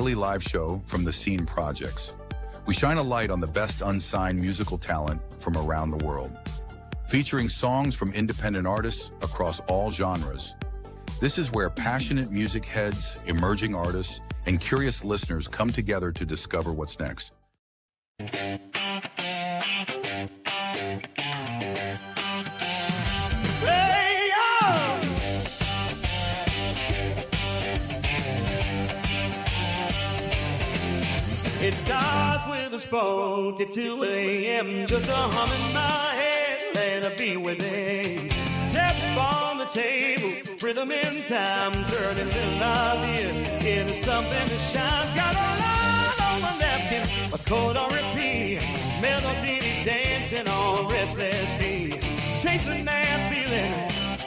daily live show from the Scene Projects. We shine a light on the best unsigned musical talent from around the world, featuring songs from independent artists across all genres. This is where passionate music heads, emerging artists, and curious listeners come together to discover what's next. It starts with a spoke at 2 a.m. Just a hum in my head, let it be with it. Tap on the table, rhythm in time, turning little ideas into something that shines. Got a line on my napkin, a chord on repeat, melody dancing on restless feet. Chasing that feeling,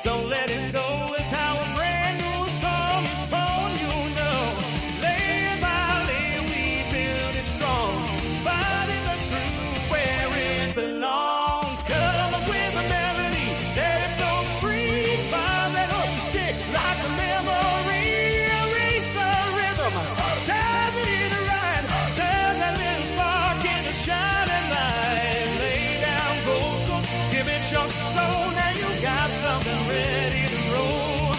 don't let it go. It's how a brand new song is born, you know. Lay by lay, we build it strong, finding the groove where it belongs. Come up with a melody, let it flow free. Find that up the sticks like a memory. Arrange the rhythm, time it right, turn that little spark into shining light. Lay down vocals, give it your soul. Now you got something ready to roll.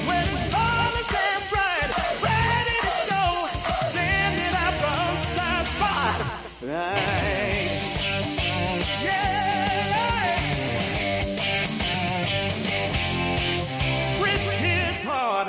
When it's polished and bright, ready to go, send it out to Unsigned Spotlight. Yeah. Rich hits hard,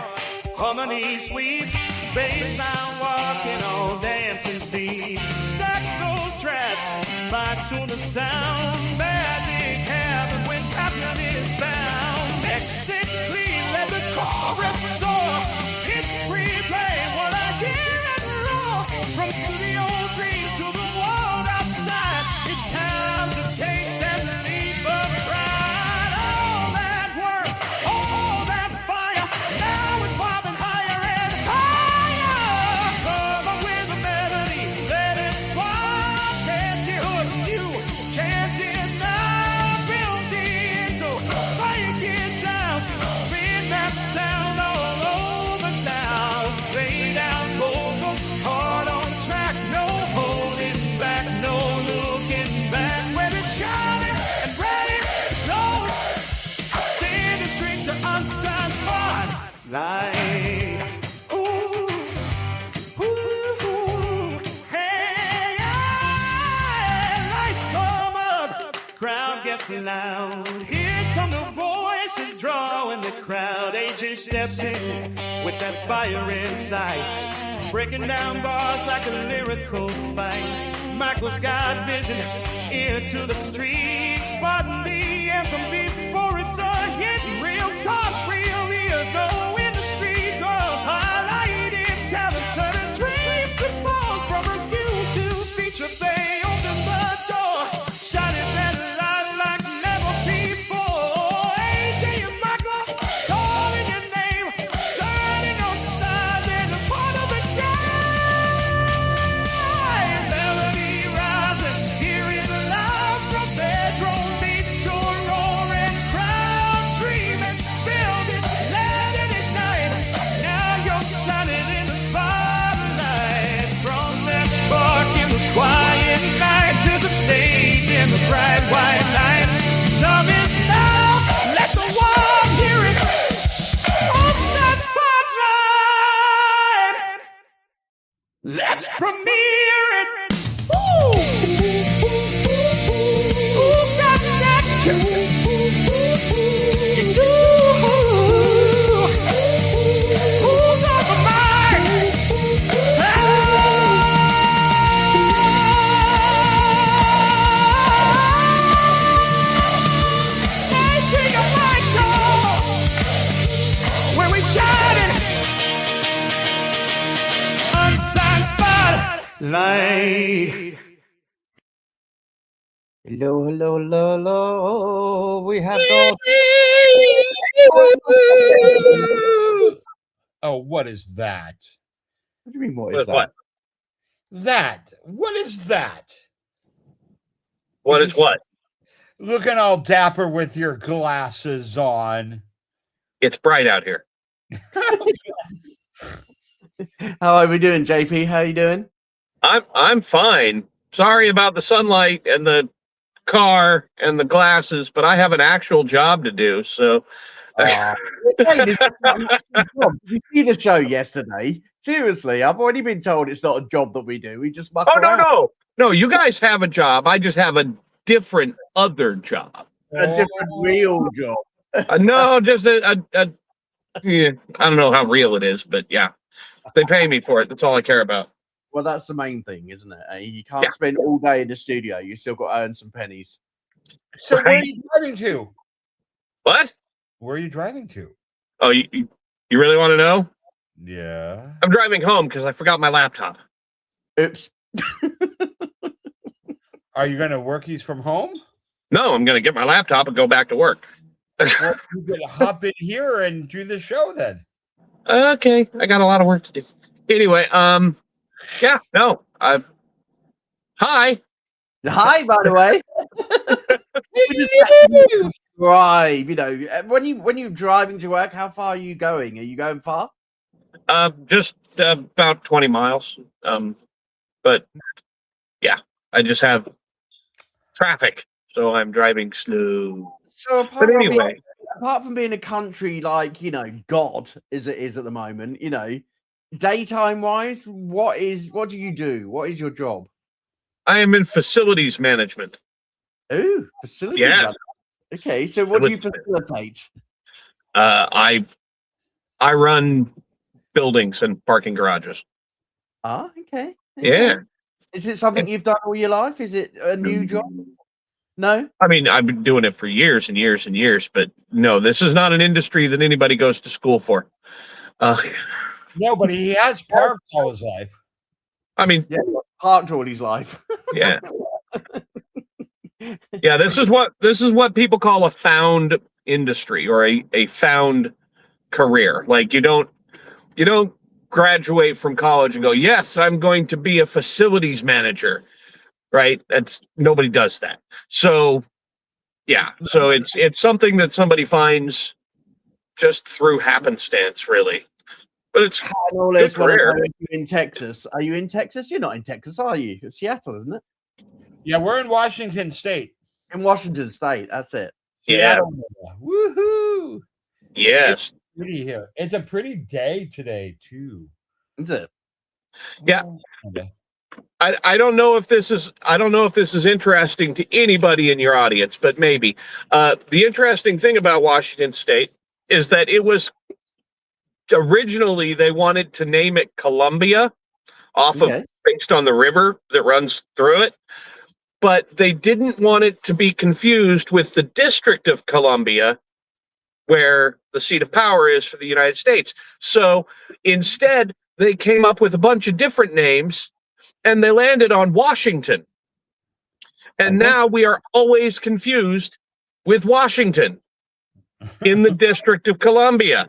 harmony sweet, bass line walking on dancing feet. Stack those tracks, fine tune the sound. Magic happens when passion is found. Mix it clean, let the chorus soar. Hit replay what I hear and roar. From studio dreams to the world outside, it's time to take that leap of pride. All that work, all that fire, now it's popping higher and higher. Come up with a melody, let it pop. Can't you hear you? Can't deny. Build the so break it down, spin that sound all over town. Lay down vocals, hard on track, no holding back, no looking back. When it's shining and ready to go, I send it straight to Unsigned Spotlight. Ooh, ooh, hey, yeah. Lights come up, crowd gets loud. Here come the voices drawing the crowd. AJ steps in with that fire inside, breaking down bars like a lyrical fight. Michael's got vision, ear to the street, spotting the anthem before it's a hit. Real talk, real ears, no industry girls, highlighting talent, turning dreams to balls. From review to feature, they open the door, shining that light like never before. AJ and Michael calling your name, turning on sides and a part of the game. Melody rising, hear it live from bedroom beats to a roaring crowd, dreaming, building, letting it ignite. Now you're shining in the spotlight. From that spark in the quiet night to the stage in the bright white light. Time is now, let the world hear it. Unsigned Spotlight. Let's premiere it. Woo! Who's got next? You do. Who's on the mic? AJ and Michael, where we shining. Unsigned Spotlight. Hello, hello, hello, hello. We have those. Oh, what is that? What do you mean, what What? is that? That. What is that? What is what? Looking all dapper with your glasses on. It's bright out here. How are we doing, JP? How are you doing? I'm fine. Sorry about the sunlight and the car and the glasses, but I have an actual job to do. So Hey, this is not a job. Did you see the show yesterday? Seriously, I've already been told it's not a job that we do. We just muck oh around. no, you guys have a job. I just have a different other job. A different real job. No, just yeah, I don't know how real it is, but yeah, they pay me for it. That's all I care about. Well, that's the main thing, isn't it? You can't spend all day in the studio. You still got to earn some pennies. So where are you driving to? What? Where are you driving to? Oh, you really want to know? Yeah. I'm driving home because I forgot my laptop. Oops. Are you going to workies from home? No, I'm going to get my laptop and go back to work. Well, you could hop in here and do the show then. Okay, I got a lot of work to do. Anyway, yeah, no, hi. Hi, by the way. Drive, when you're driving to work, how far are you going? Are you going far? Just about 20 miles. But yeah, I just have traffic, so I'm driving slow. So But anyway, apart from being a country like God as it is at the moment, daytime wise, what do you do? What is your job? I am in facilities management. Oh, facilities. Yeah. Okay, so what do you facilitate? I run buildings and parking garages. Ah, okay. Yeah. Is it something you've done all your life? Is it a new job? No? I mean, I've been doing it for years and years and years, but no, this is not an industry that anybody goes to school for. No, but he has parked all his life. I mean, Yeah, parked all his life. yeah. Yeah, this is what people call a found industry or a found career. Like you don't graduate from college and go, yes, I'm going to be a facilities manager. Right? Nobody does that. So yeah. So it's something that somebody finds just through happenstance, really. But it's all this in Texas. Are you in Texas? You're not in Texas, are you? It's Seattle, isn't it? Yeah, we're in Washington State. In Washington State, that's it. Yeah. Woohoo! Yes. It's pretty here. It's a pretty day today, too. Is it? Yeah. Okay. I don't know if this is interesting to anybody in your audience, but maybe. The interesting thing about Washington State is that it was originally they wanted to name it Columbia based on the river that runs through it, but they didn't want it to be confused with the District of Columbia, where the seat of power is for the United States. So instead, they came up with a bunch of different names. And they landed on Washington. And now we are always confused with Washington in the District of Columbia.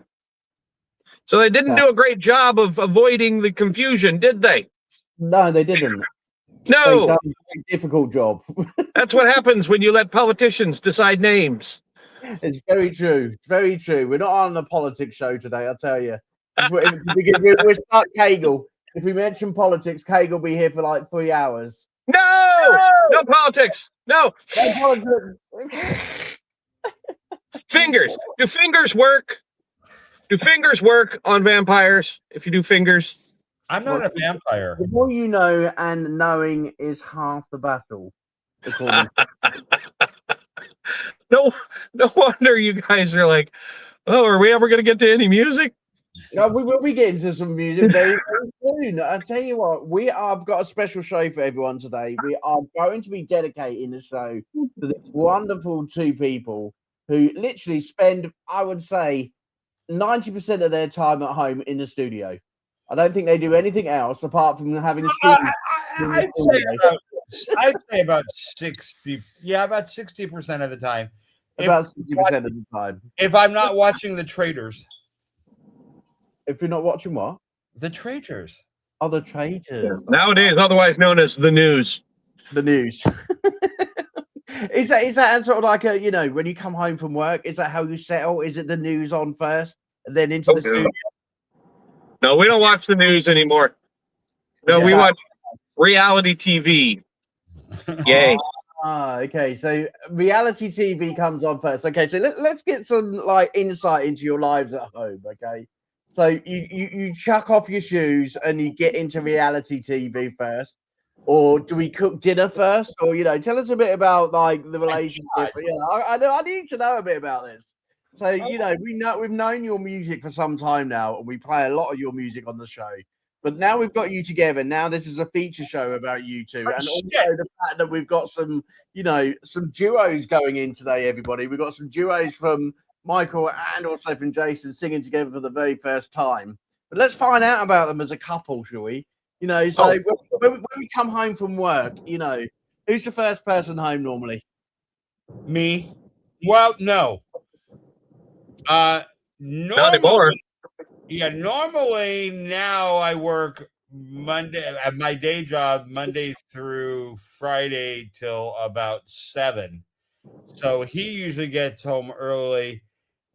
So they didn't do a great job of avoiding the confusion, did they? No, they didn't. No. They've done a very difficult job. That's what happens when you let politicians decide names. It's very true. It's very true. We're not on a politics show today, I'll tell you. We're stuck Cagle. If we mention politics, Cagle will be here for like 3 hours. No politics. No. Fingers. Do fingers work? Do fingers work on vampires if you do fingers? I'm not a vampire. The more you know, and knowing is half the battle. No wonder you guys are like, oh, are we ever going to get to any music? No, we will be getting to some music very, very soon. I tell you what, I've got a special show for everyone today. We are going to be dedicating the show to these wonderful two people who literally spend, I would say, 90% of their time at home in the studio. I don't think they do anything else apart from having students. I'd say about 60. Yeah, about 60% of the time. About 60% of the time. If I'm not watching The Traitors. If you're not watching what? The Traitors. Oh, The Traitors. Nowadays, otherwise known as the news. The news. Is that sort of like a, when you come home from work, is that how you settle? Is it the news on first and then into the studio? No, we don't watch the news anymore. No, we watch reality TV. Yay. Okay. So reality TV comes on first. Okay, so let's get some like insight into your lives at home. Okay, so you chuck off your shoes and you get into reality TV first, or do we cook dinner first? Or tell us a bit about like the relationship. I need to know a bit about this. So we've known your music for some time now, and we play a lot of your music on the show. But now we've got you together. Now this is a feature show about you two, and also the fact that we've got some duos going in today. Everybody, we've got some duos from Michael and also from Jason singing together for the very first time. But let's find out about them as a couple, shall we? When we come home from work, who's the first person home normally? Me? Well, no. Not anymore. Yeah, normally now I work Monday at my day job, Monday through Friday till about 7. So he usually gets home early,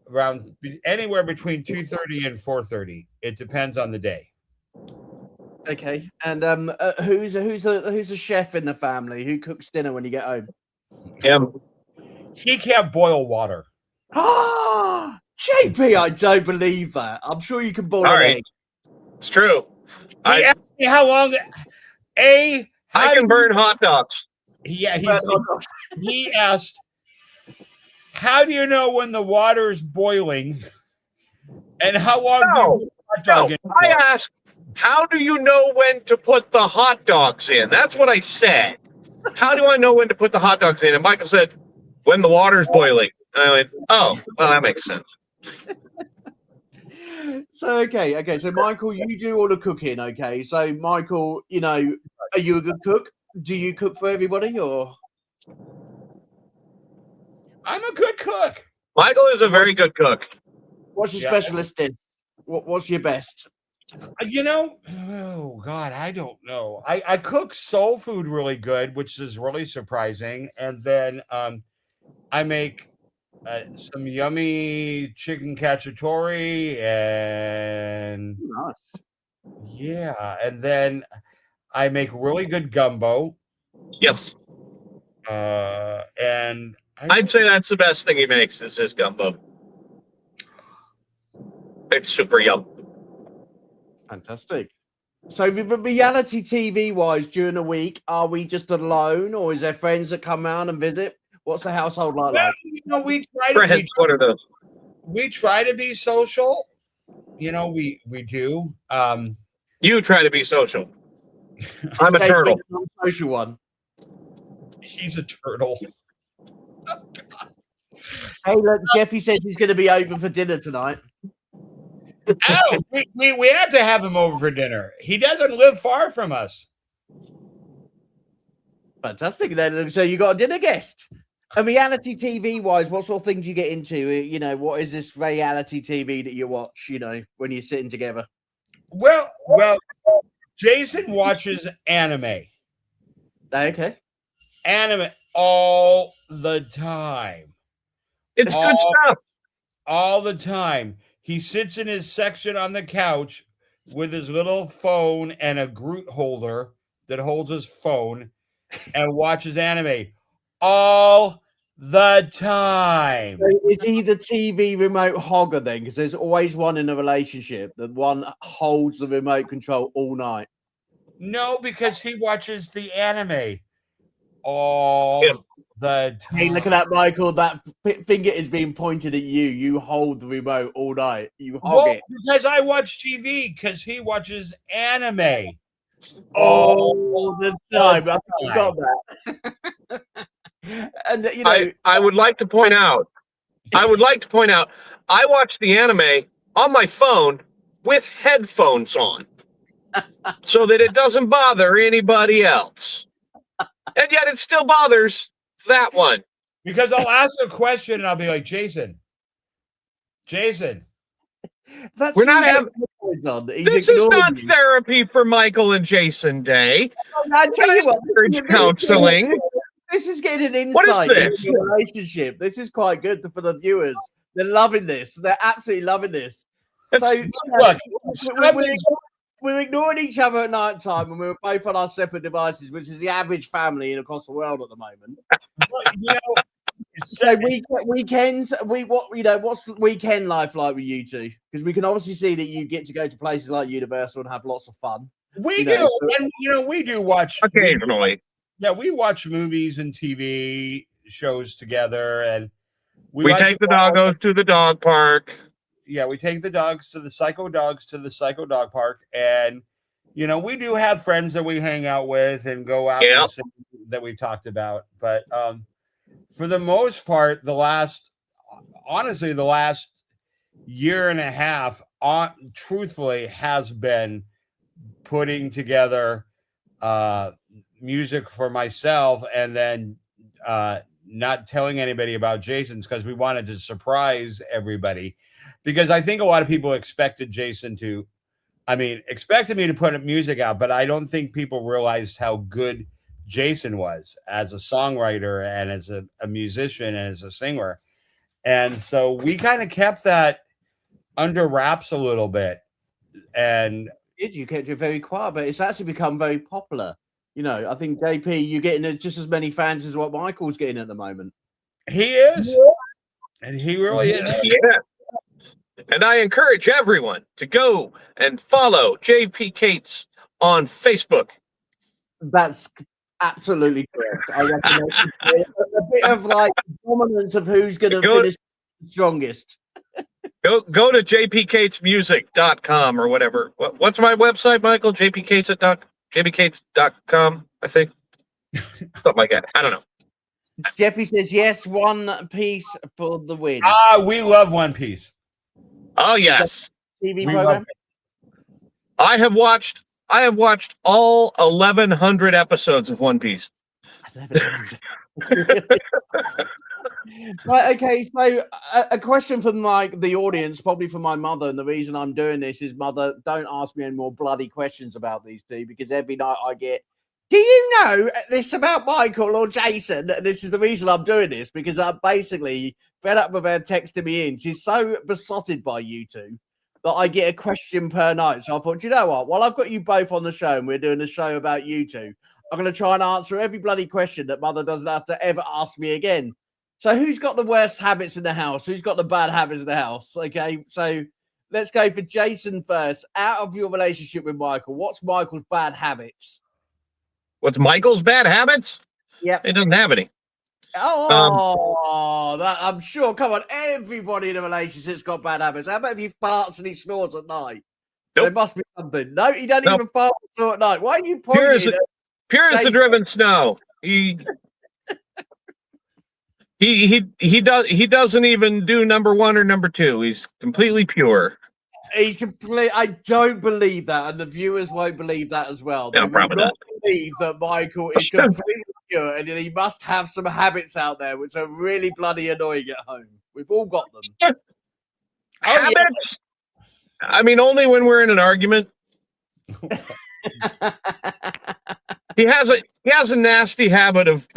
around anywhere between 2:30 and 4:30. It depends on the day. Okay, and who's the chef in the family? Who cooks dinner when you get home? Him. He can't boil water. Ah, JP, I don't believe that. I'm sure you can boil an egg. It's true. He asked me how long. I can burn hot dogs. Yeah, he asked, "How do you know when the water is boiling, and how long do you put hot dog in?" I asked, "How do you know when to put the hot dogs in?" That's what I said. How do I know when to put the hot dogs in? And Michael said, "When the water's boiling." And I went, "Oh, well, that makes sense." So okay. So Michael, you do all the cooking, okay? So Michael, are you a good cook? Do you cook for everybody, or? I'm a good cook. Michael is a very good cook. What's your specialist in? What's your best? Oh God, I don't know. I cook soul food really good, which is really surprising, and then I make some yummy chicken cacciatore, and and then I make really good gumbo. Yes. And I'd say that's the best thing he makes is his gumbo. It's super yum. Fantastic. So reality TV wise, during the week, are we just alone, or is there friends that come around and visit? What's the household like? We try to be social. We do. You try to be social. I'm a turtle. Social one. He's a turtle. Oh, hey, look, Jeffy said he's going to be over for dinner tonight. Oh, we have to have him over for dinner. He doesn't live far from us. Fantastic. Then, so you got a dinner guest. And reality TV wise, what sort of things you get into? What is this reality TV that you watch? When you're sitting together. Well, Jason watches anime. Okay. Anime all the time. It's good stuff. All the time. He sits in his section on the couch with his little phone and a Groot holder that holds his phone and watches anime all the time. So is he the TV remote hogger then? Because there's always one in a relationship that one holds the remote control all night. No, because he watches the anime all the time. Hey, look at that, Michael. That finger is being pointed at you. You hold the remote all night. You hog it. Because I watch TV, because he watches anime. All the time. I think you got that. And I would like to point out. I watch the anime on my phone with headphones on, so that it doesn't bother anybody else, and yet it still bothers that one. Because I'll ask a question and I'll be like, Jason. We're not having. This is not therapy for Michael and Jason Day. I tell you what, counseling. This is getting an insight into the relationship. This is quite good for the viewers. They're loving this. They're absolutely loving this. So Look, we're ignoring each other at night time, and we're both on our separate devices, which is the average family across the world at the moment. you know, So weekends, what's weekend life like with you two? Because we can obviously see that you get to go to places like Universal and have lots of fun. we do, and we do watch occasionally. We watch movies and TV shows together, and we like take the doggos to the dog park. Yeah, we take the dogs to the psycho dog park, and we do have friends that we hang out with and go out that we talked about. But for the most part, the last year and a half, truthfully, has been putting together music for myself, and then not telling anybody about Jason's, because we wanted to surprise everybody. Because I think a lot of people expected me to put music out, but I don't think people realized how good Jason was as a songwriter and as a musician and as a singer. And so we kind of kept that under wraps a little bit. And you kept it very quiet, but it's actually become very popular. I think JP, you're getting just as many fans as what Michael's getting at the moment. He is. And he really is. Yeah. And I encourage everyone to go and follow JP Castes on Facebook. That's absolutely correct. I reckon a bit of dominance of who's going to finish strongest. Go to jpcastesmusic.com or whatever. What's my website, Michael? jpcastes.com, I think. Something like that. I don't know. Jeffy says yes, One Piece for the win. We love One Piece. Oh yes. TV program. I have watched all 1,100 episodes of One Piece. 1,100. Right, okay, so a question from the audience, probably from my mother, and the reason I'm doing this is, Mother, don't ask me any more bloody questions about these two, because every night I get, do you know this about Michael or Jason? This is the reason I'm doing this, because I'm basically fed up with her texting me in. She's so besotted by you two that I get a question per night. So I thought, you know what? While I've got you both on the show and we're doing a show about you two, I'm going to try and answer every bloody question that Mother doesn't have to ever ask me again. So who's got the worst habits in the house? Who's got the bad habits in the house? Okay, so let's go for Jason first. Out of your relationship with Michael, what's Michael's bad habits? What's Michael's bad habits? Yeah, he doesn't have any. That I'm sure. Come on, everybody in a relationship's got bad habits. How about if he farts and he snores at night? Nope. There must be something. No, he doesn't even fart or snore at night. Why are you pointing? Pure as the driven snow. He doesn't even do number 1 or number 2. He's completely pure. I don't believe that, and the viewers won't believe that as well. No, probably not. Believe that Michael is completely pure, and he must have some habits out there which are really bloody annoying at home. We've all got them. Habits? Yeah. I mean, only when we're in an argument. He has a nasty habit of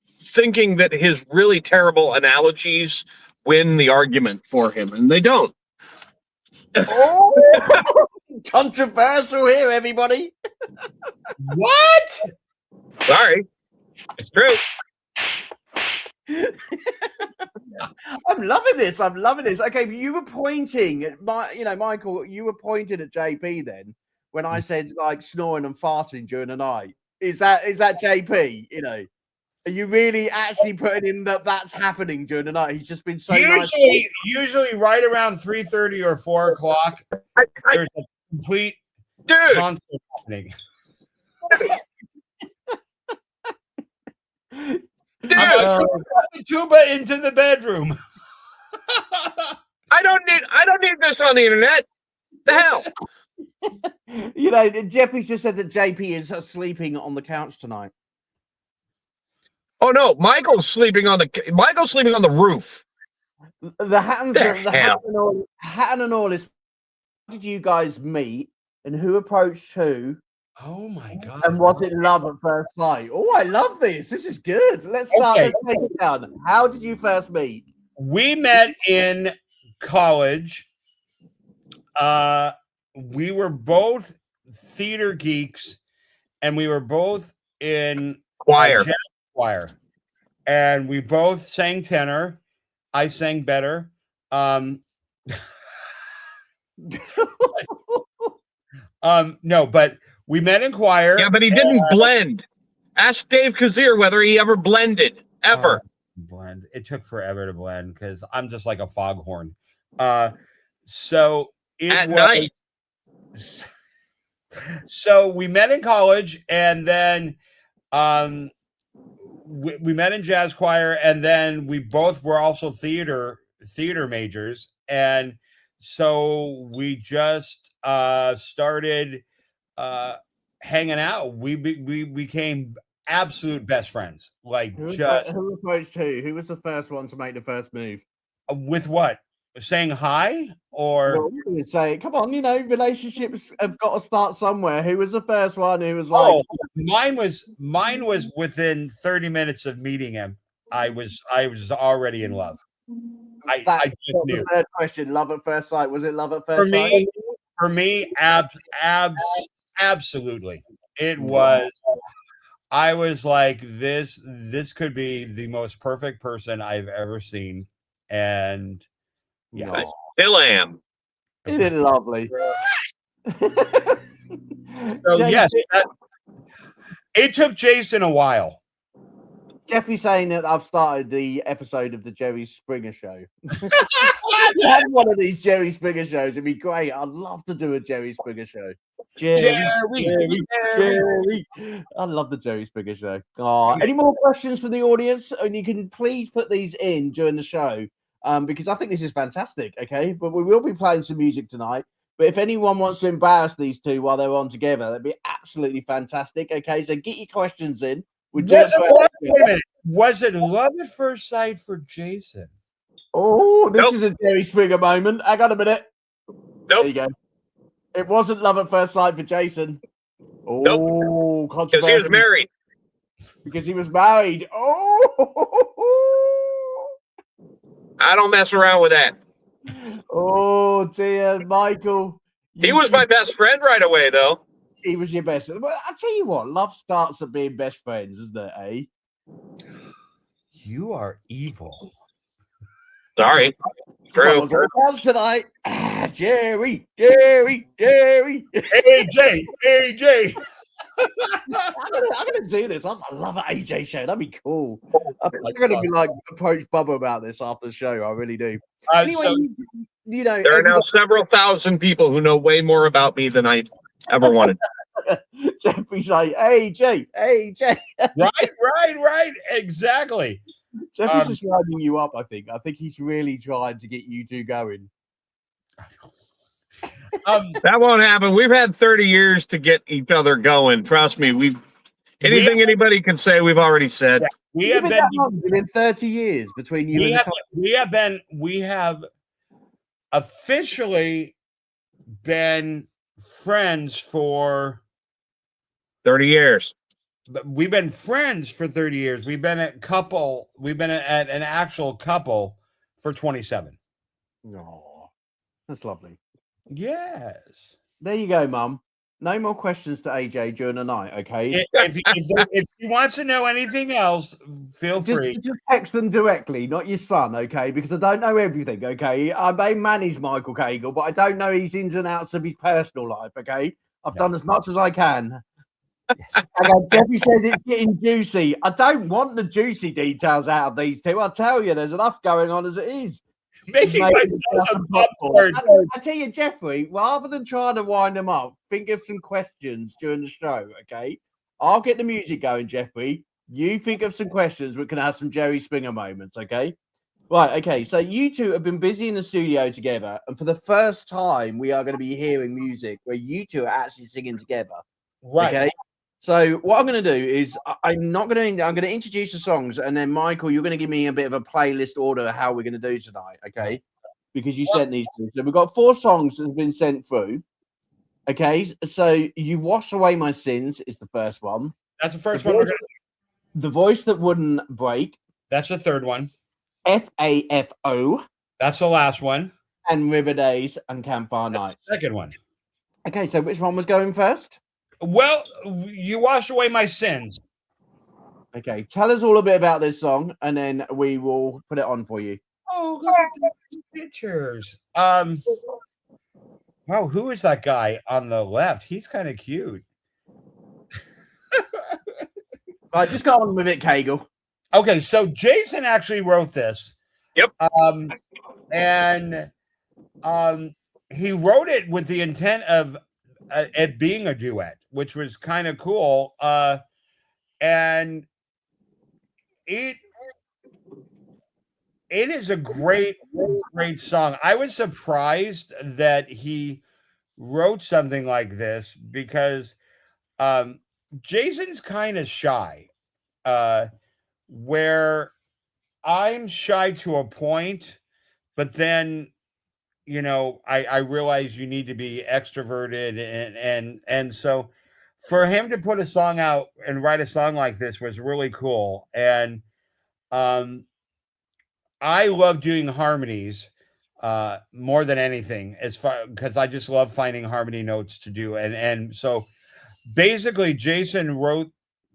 thinking that his really terrible analogies win the argument for him, and they don't. Oh, controversial here, everybody. What? Sorry, it's true. I'm loving this. Okay, but you were pointing at Michael. You were pointing at JP then when I said snoring and farting during the night. Is that JP? Are you really actually putting in that's happening during the night? He's just been so usually right around 3:30 or 4 o'clock. There's a complete concert happening. Dude, I'm the tuba into the bedroom. I don't need this on the internet. The hell. Jeffrey just said that JP is sleeping on the couch tonight. Oh no, Michael's sleeping on the roof. The Hatton and all is. How did you guys meet, and who approached who? Oh my God! And was it love at first sight? Oh, I love this. This is good. Let's start. Okay. Let's take it down. How did you first meet? We met in college, We were both theater geeks, and we were both in Choir. jazz choir, and we both sang tenor. I sang better. No, but we met in choir. Yeah, but he didn't blend. Ask Dave Kazir whether he ever blended. Ever. Blend. It took forever to blend because I'm just like a foghorn. So it At was night. So we met in college, and then we met in jazz choir, and then we both were also theater majors, and so we just started hanging out. We became absolute best friends. Like, Who just approached who? Who was the first one to make the first move? with what? Saying hi, or Well, you would say, come on, relationships have got to start somewhere. Who was the first one who was like, mine was within 30 minutes of meeting him. I was already in love. I just knew. The third question, love at first sight. Was it love at first sight? For me, absolutely. It was. I was like, this could be the most perfect person I've ever seen, and yeah, I still am. It is lovely. So yes, it took Jason a while. Jeffrey's saying that I've started the episode of the Jerry Springer show. Have one of these Jerry Springer shows. It'd be great. I'd love to do a Jerry Springer show. Jerry. I love the Jerry Springer show. Any more questions for the audience? And you can please put these in during the show, because I think this is fantastic. Okay, but we will be playing some music tonight. But if anyone wants to embarrass these two while they're on together, that'd be absolutely fantastic. Okay, so get your questions in. Was it love at first sight for Jason? Oh, this is a Jerry Springer moment. Hang on a minute. There you go. It wasn't love at first sight for Jason. Oh, because he was married. Because he was married. Oh, I don't mess around with that. Oh dear, Michael. He was my best friend right away, though. He was your best friend. Well, I tell you what, love starts at being best friends, isn't it? Eh? You are evil. Sorry. True. Tonight. Jerry. AJ. I'm gonna do this. I love an AJ show. That'd be cool. I'm gonna be like approach Bubba about this after the show. I really do. Anyway, so there are now several thousand people who know way more about me than I ever wanted. Jeffrey's like, AJ. Right. Exactly. Jeffrey's just winding you up. I think he's really trying to get you two going. That won't happen. We've had 30 years to get each other going. Trust me. Anything anybody can say, we've already said. We have been 30 years between you and we have officially been friends for 30 years. We've been friends for 30 years. We've been at an actual couple for 27. No, that's lovely. Yes. There you go, Mum. No more questions to AJ during the night, okay? If he wants to know anything else, feel free. Just text them directly, not your son, okay? Because I don't know everything, okay? I may manage Michael Cagle, but I don't know his ins and outs of his personal life, okay? I've done as much as I can. Debbie says it's getting juicy. I don't want the juicy details out of these two. I'll tell you, there's enough going on as it is. Making myself some popcorn. I tell you, Jeffrey, rather than trying to wind them up, think of some questions during the show, okay? I'll get the music going, Jeffrey. You think of some questions we can have some Jerry Springer moments, okay? Right, okay. So you two have been busy in the studio together, and for the first time, we are going to be hearing music where you two are actually singing together. Right. Okay. So what I'm going to do is I'm going to introduce the songs, and then Michael, you're going to give me a bit of a playlist order of how we're going to do tonight, okay? Because you sent these through. So we've got 4 songs that have been sent through. Okay, so You Wash Away My Sins is the first one. That's the first one we're going to do. The Voice That Wouldn't Break. That's the third one. FAFO. That's the last one. and River Days and Campfire That's Nights. the second one. Okay, so which one was going first? Well, you washed away my sins. Okay, tell us all a bit about this song, and then we will put it on for you. Oh, look at the pictures. Wow, who is that guy on the left? He's kind of cute. Right, just go on with it, Cagle. Okay, so Jason actually wrote this. Yep. And he wrote it with the intent of it being a duet, which was kind of cool. And it is a great song. I was surprised that he wrote something like this because Jason's kind of shy, where I'm shy to a point, but then, you know, I realize you need to be extroverted. And so for him to put a song out and write a song like this was really cool. And I love doing harmonies more than anything, as far because I just love finding harmony notes to do. And so basically Jason wrote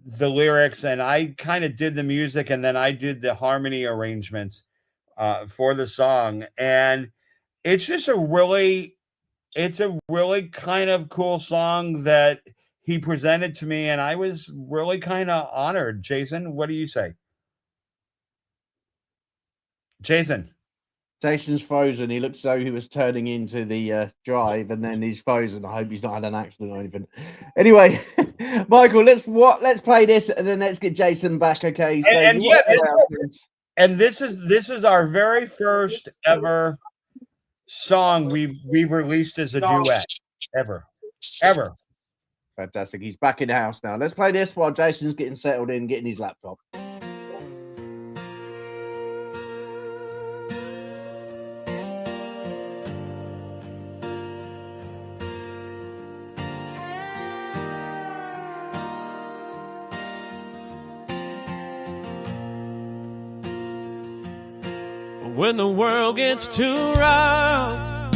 the lyrics and I kind of did the music, and then I did the harmony arrangements for the song. And it's just a really kind of cool song that he presented to me, and I was really kind of honored. Jason, what do you say? Jason's frozen. He looks as though he was turning into the drive, and then he's frozen. I hope he's not had an accident or anything. Anyway, Michael, let's play this, and then let's get Jason back. Okay. So and this is our very first ever song we've released as a duet ever. Fantastic. He's back in the house now. Let's play this while Jason's getting settled in, getting his laptop. When the world gets too rough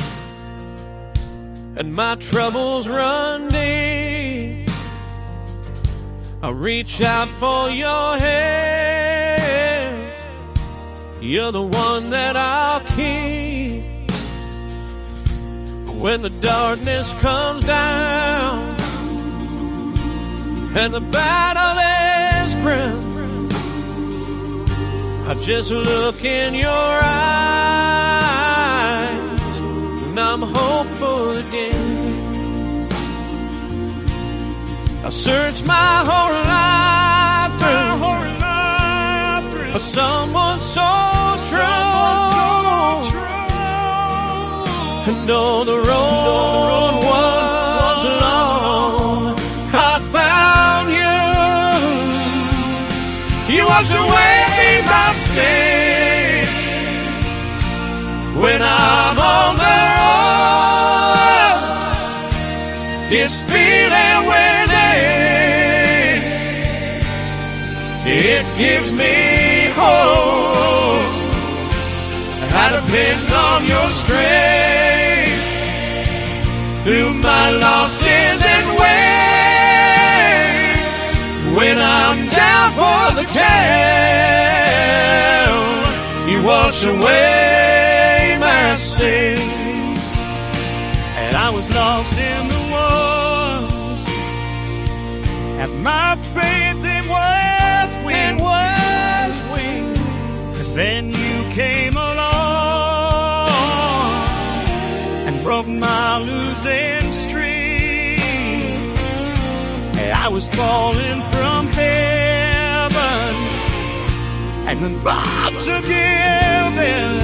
and my troubles run deep, I reach out for your hand. You're the one that I'll keep. When the darkness comes down and the battle is grim, I just look in your eyes and I'm hopeful again. I search my whole life through for someone so strong. And though the road was long, I found you. You wash away my sin when I'm on the road. This feeling within, it gives me hope. I depend on your strength through my losses and ways. When I'm down for the count, you wash away my sins. And I was lost in the woods, and my faith it was weak. And then you came along and broke my losing streak. And I was falling from heaven and about to give in.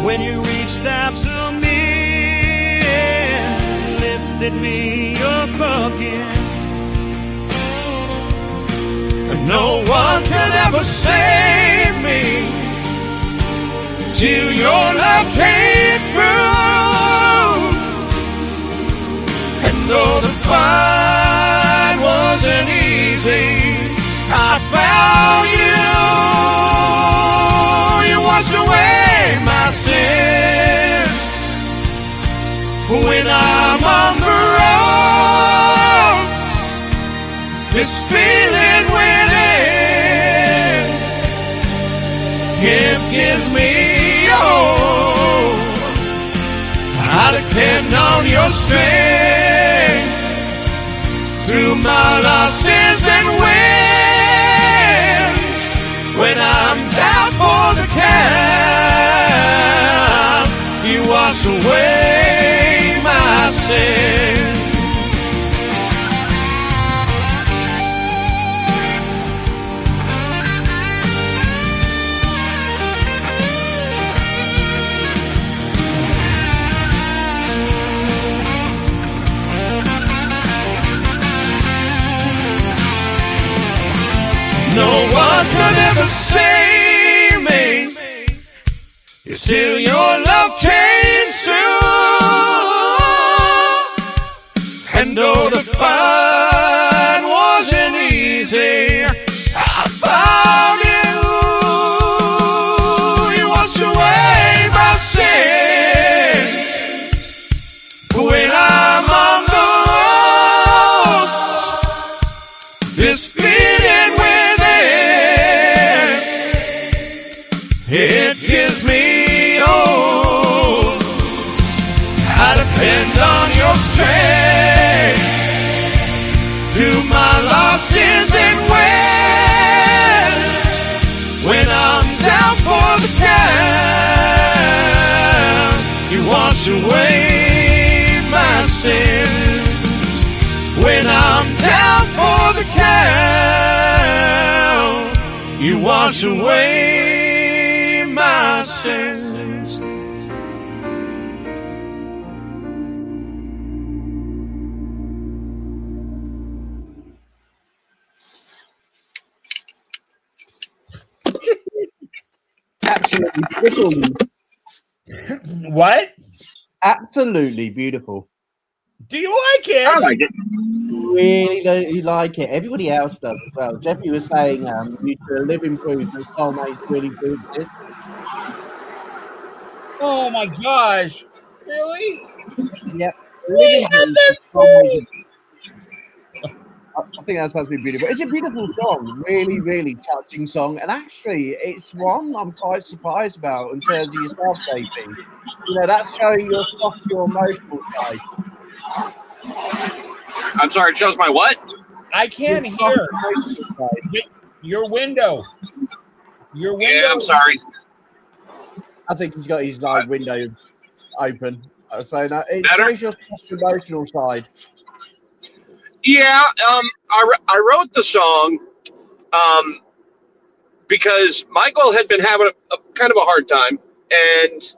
When you reached out to me and lifted me up again. No one can ever save me till your love came through. And though the fight wasn't easy, I found you. You washed away my sins. this feeling within, it gives me hope. I depend on your strength through my losses and wins. When I'm down for the count, you wash away my sins. No one could ever save me. Still your love came through. And though the fight wasn't easy, I found you. You washed away my sins. When I'm on the road, this feeling it gives me hope. I depend on your strength through my losses and wins. When I'm down for the count, you wash away my sins. When I'm down for the count, you wash away my sins. Absolutely beautiful. What? Absolutely beautiful. Do you like it? I like it. Really like it. Everybody else does as well. Jeffy was saying you two are living proof that soulmates really do exist. Oh my gosh. Really? Yep. We have Living the proof that I think that's absolutely beautiful. It's a beautiful song, really, really touching song, and actually, it's one I'm quite surprised about in terms of yourself, JP. You know, that's showing your soft, your emotional side. I'm sorry, it shows my what? I can't Your hear. soft emotional side. Your window. Your window. Yeah, I'm sorry. I think he's got his like window open. So no, it Better? shows your soft, emotional side. Yeah, I wrote the song because Michael had been having a kind of a hard time, and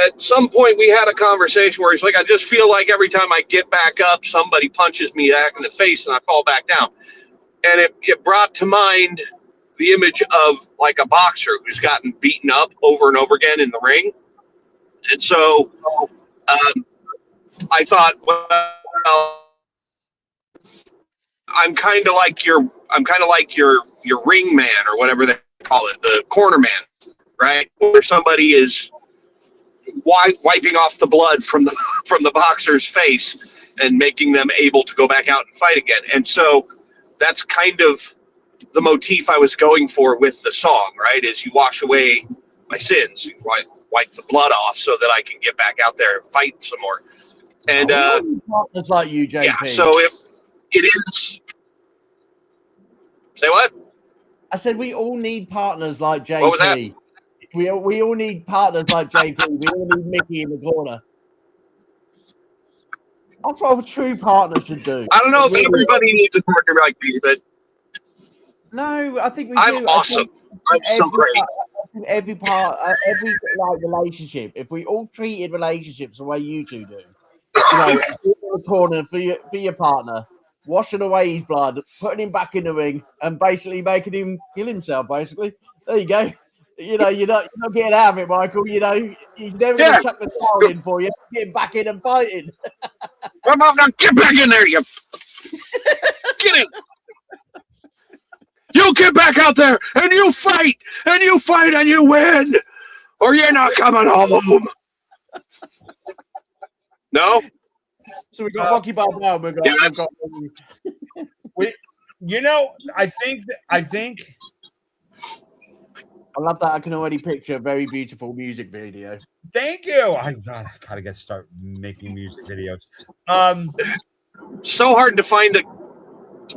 at some point we had a conversation where he's like, I just feel like every time I get back up, somebody punches me back in the face and I fall back down. And it brought to mind the image of like a boxer who's gotten beaten up over and over again in the ring. And so I thought, well, I'm kind of like your ring man or whatever they call it, the corner man, right? Where somebody is wiping off the blood from the boxer's face and making them able to go back out and fight again. And so that's kind of the motif I was going for with the song, right? Is you wash away my sins, you wipe the blood off so that I can get back out there and fight some more. And Partners like you, JP. yeah, so it is. Say what? I said we all need partners like JP. What was that? We all need partners like JP. We all need Mickey in the corner. That's what a true partner should do. I don't know if everybody needs a partner like me, but No, I think we I'm do. awesome. I'm so great. Every part, every like relationship. If we all treated relationships the way you two do, you know, in the corner for your partner, washing away his blood, putting him back in the ring, and basically making him kill himself. Basically, there you go. You know, you're not getting out of it, Michael. You know, he's never going to chuck the towel in for you. Get back in and fighting. Come on now, get back in there, you. Get in. You get back out there and you fight and you win, or you're not coming home. No? So we got Rocky Balboa. You know, I think I love that. I can already picture a very beautiful music video. thank you. I gotta start making music videos. So hard to find a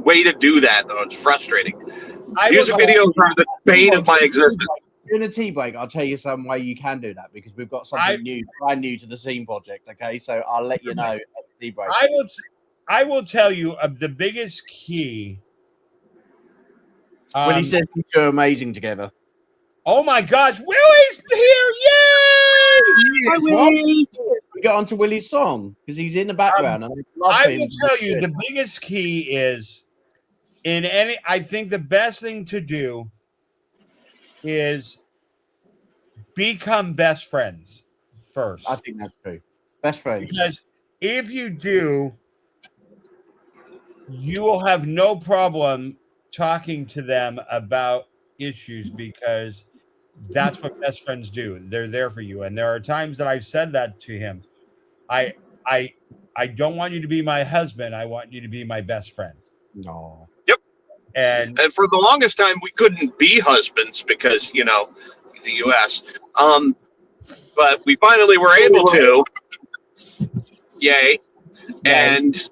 way to do that, though. It's frustrating. Music videos are the bane of my existence. In a tea break, I'll tell you some way you can do that because we've got something new, brand new to the scene project. Okay, so I'll let you know at the tea break. I will tell you the biggest key. Willie says you two are amazing together. Oh my gosh, Willie's here! Yay! Hi, Willie. We got onto Willie's song because he's in the background. And I will tell you the biggest key is I think the best thing to do is become best friends first. I think that's true. Best friends. Because if you do, you will have no problem talking to them about issues because that's what best friends do. They're there for you. And there are times that I've said that to him. I don't want you to be my husband. I want you to be my best friend. No. Yep. And for the longest time, we couldn't be husbands because, the U.S. But we finally were able to. Yay. And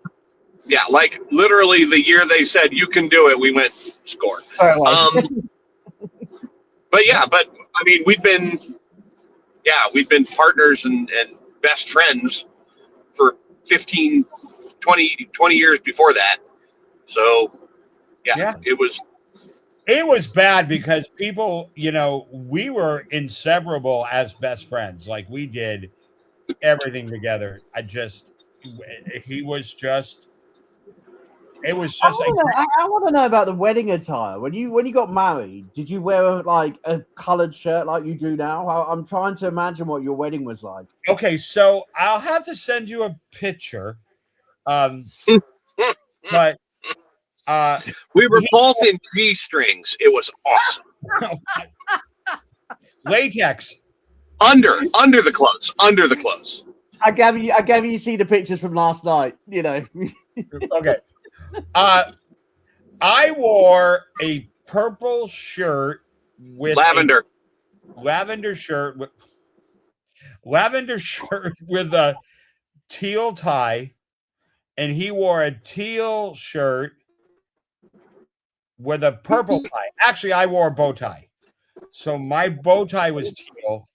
yeah, like literally the year they said you can do it, we went score. But I mean, we've been partners and best friends for 15, 20 years before that. So yeah. It was bad because people, we were inseparable as best friends. Like we did everything together. It was just. I want to know about the wedding attire. When you got married, did you wear like a colored shirt like you do now? I'm trying to imagine what your wedding was like. Okay, so I'll have to send you a picture. But we were both in G-strings. It was awesome. Latex. Under the clothes. I gave you see the pictures from last night. Okay. I wore a purple shirt with lavender shirt with a teal tie, and he wore a teal shirt with a purple tie. Actually, I wore a bow tie. So my bow tie was teal,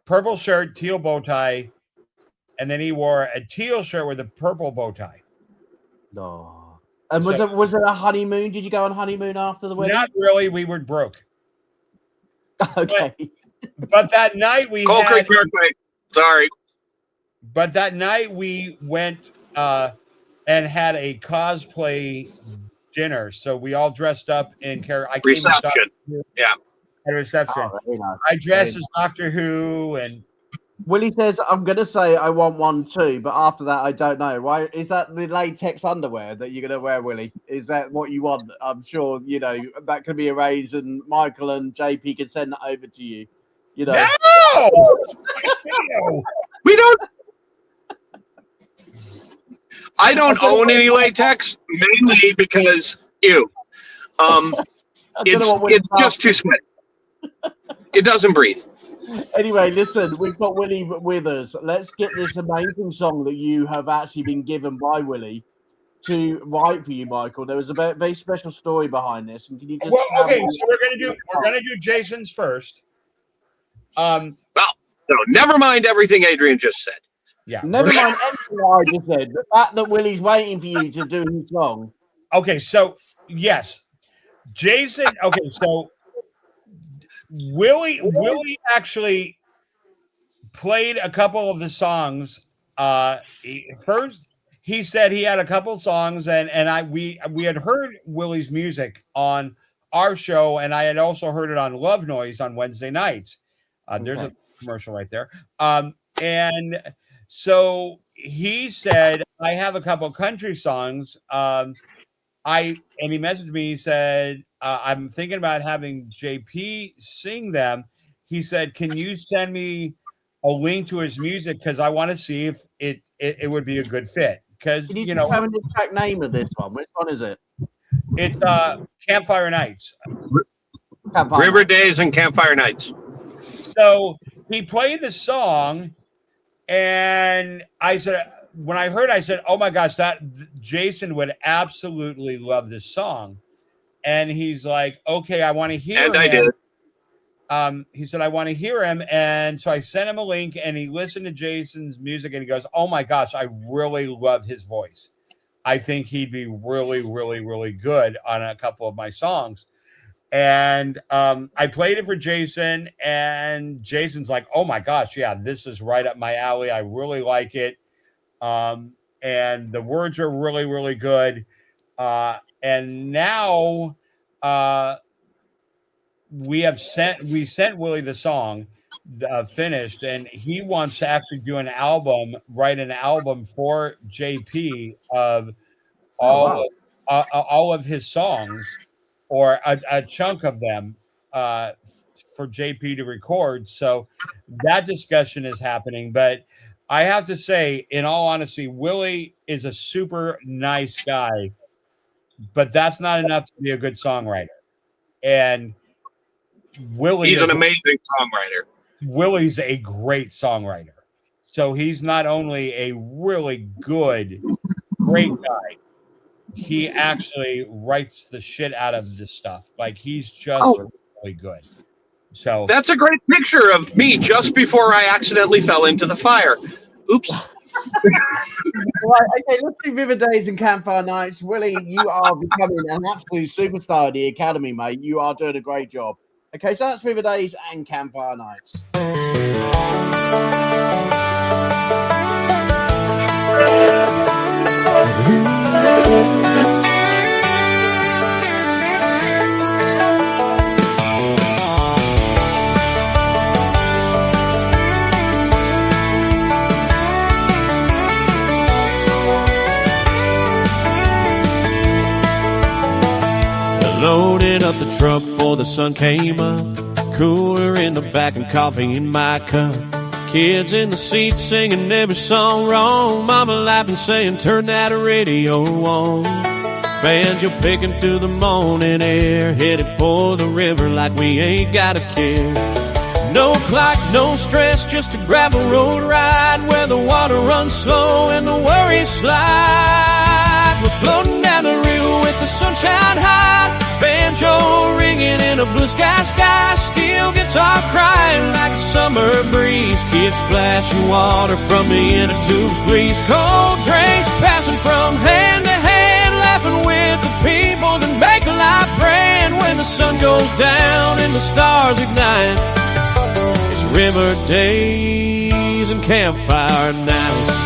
purple shirt, teal bow tie, and then he wore a teal shirt with a purple bow tie. No. And was it a honeymoon? Did you go on honeymoon after the wedding? Not really. We were broke. Okay. But that night we Coal Creek Parkway. Sorry. But that night we went and had a cosplay dinner. So we all dressed up in reception. Yeah. At a reception. Oh, very nice. I dressed as Doctor Who and Willie says, I'm going to say I want one too, but after that, I don't know. Why is that the latex underwear that you're going to wear, Willie? Is that what you want? I'm sure, that can be arranged and Michael and JP can send that over to you. No! We don't. I don't own any latex, mainly because, it's just too sweaty. It doesn't breathe. Anyway, listen, we've got Willie with us. Let's get this amazing song that you have actually been given by Willie to write for you, Michael. There was a very special story behind this, and can you just? Well, okay, so we're gonna do Jason's first. Well, no, never mind everything Adrian just said. Yeah, never mind everything I just said. The fact that Willie's waiting for you to do his song. Okay, so yes, Jason. Okay, so. Willie actually played a couple of the songs. First, he said he had a couple songs, and we had heard Willie's music on our show, and I had also heard it on Love Noise on Wednesday nights. There's a commercial right there. And so he said, I have a couple country songs. And he messaged me. He said, I'm thinking about having JP sing them. He said, can you send me a link to his music? Because I want to see if it would be a good fit. Because, Can you tell me the exact name of this one? Which one is it? It's Campfire Nights. River Days and Campfire Nights. So he played the song, and I said, when I heard, I said, "Oh my gosh, that Jason would absolutely love this song." And he's like, "Okay, I want to hear." And I did. He said, "I want to hear him," and so I sent him a link, and he listened to Jason's music, and he goes, "Oh my gosh, I really love his voice. I think he'd be really, really, really good on a couple of my songs." And I played it for Jason, and Jason's like, "Oh my gosh, yeah, this is right up my alley. I really like it." And the words are really, really good. And now we sent Willie the song finished, and he wants to actually do write an album for JP of all of his songs, or a chunk of them, for JP to record. So that discussion is happening. But I have to say, in all honesty, Willie is a super nice guy, but that's not enough to be a good songwriter. And He's an amazing songwriter. Willie's a great songwriter. So he's not only a really good, great guy, he actually writes the shit out of this stuff. Like, he's just really good. So that's a great picture of me just before I accidentally fell into the fire. Oops. Right, okay, let's do River Days and Campfire Nights. Willie, you are becoming an absolute superstar of the Academy, mate. You are doing a great job. Okay, so that's River Days and Campfire Nights. Loaded up the truck before the sun came up. Cooler in the back and coffee in my cup. Kids in the seats singing every song wrong. Mama laughing saying turn that radio on. Banjo picking through the morning air. Headed for the river like we ain't got a care. No clock, no stress, just a gravel road ride where the water runs slow and the worries slide. We're floating down the river with the sunshine high. Banjo ringing in a blue sky, steel guitar crying like a summer breeze. Kids splashing water from the inner tubes, please. Cold drinks passing from hand to hand, laughing with the people that make life grand. When the sun goes down and the stars ignite, it's River Days and Campfire Nights.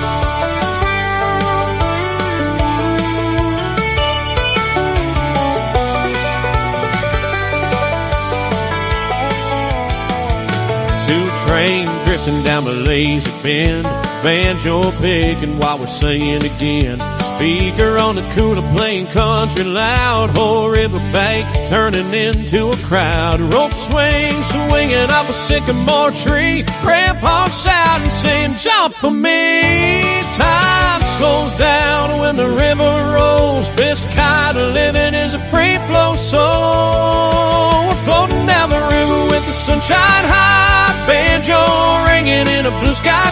Train drifting down a lazy bend, banjo picking while we're singing again. Speaker on the cooler playing country loud. Whole river bank turning into a crowd. Rope swings swinging up a sycamore tree. Grandpa shouting saying jump for me. Time slows down when the river rolls. This kind of living is a free flow soul. We're floating down the river with the sunshine high. Banjo ringing in a blue sky,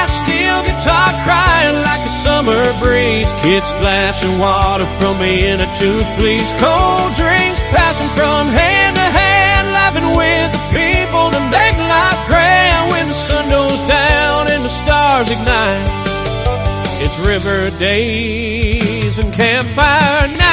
steel guitar crying like a summer breeze. Kids splashing water from the inner tubes, please. Cold drinks passing from hand to hand, laughing with the people that make life grand. When the sun goes down and the stars ignite, it's River Days and Campfire Nights.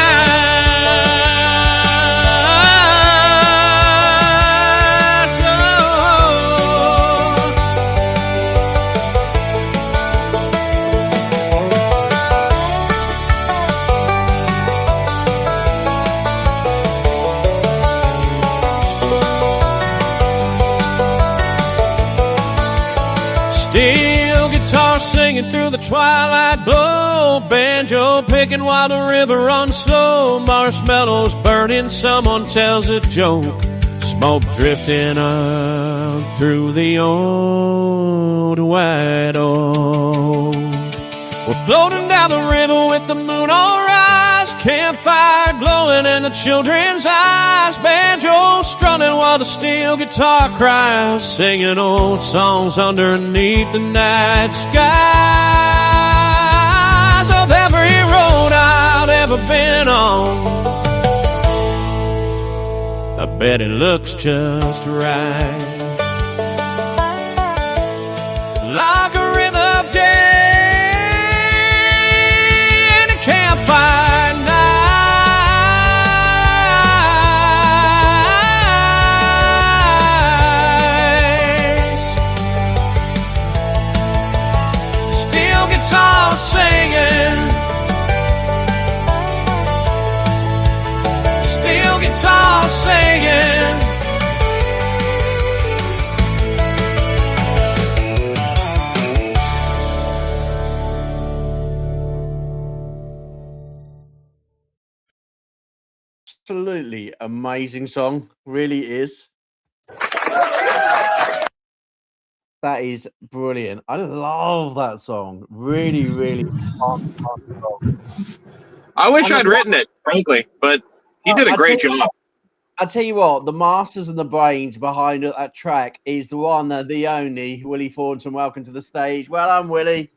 Steel guitar singing through the twilight glow. Banjo picking while the river runs slow. Marshmallows burning, someone tells a joke. Smoke drifting up through the old white oak. We're floating down the river with the moon on rise. Campfire light glowing in the children's eyes, banjo strumming while the steel guitar cries, singing old songs underneath the night skies of every road I've ever been on. I bet it looks just right, like a rhythm of day in a campfire nights. Steel guitar singing, steel guitar singing. Absolutely amazing song, really is. That is brilliant. I love that song. Really, really fun song. I wish And I'd written it, frankly, but he did a I great tell you job. I tell you what, the masters and the brains behind that track is the one, the only Willie Thornton. Welcome to the stage. Well done, Willie.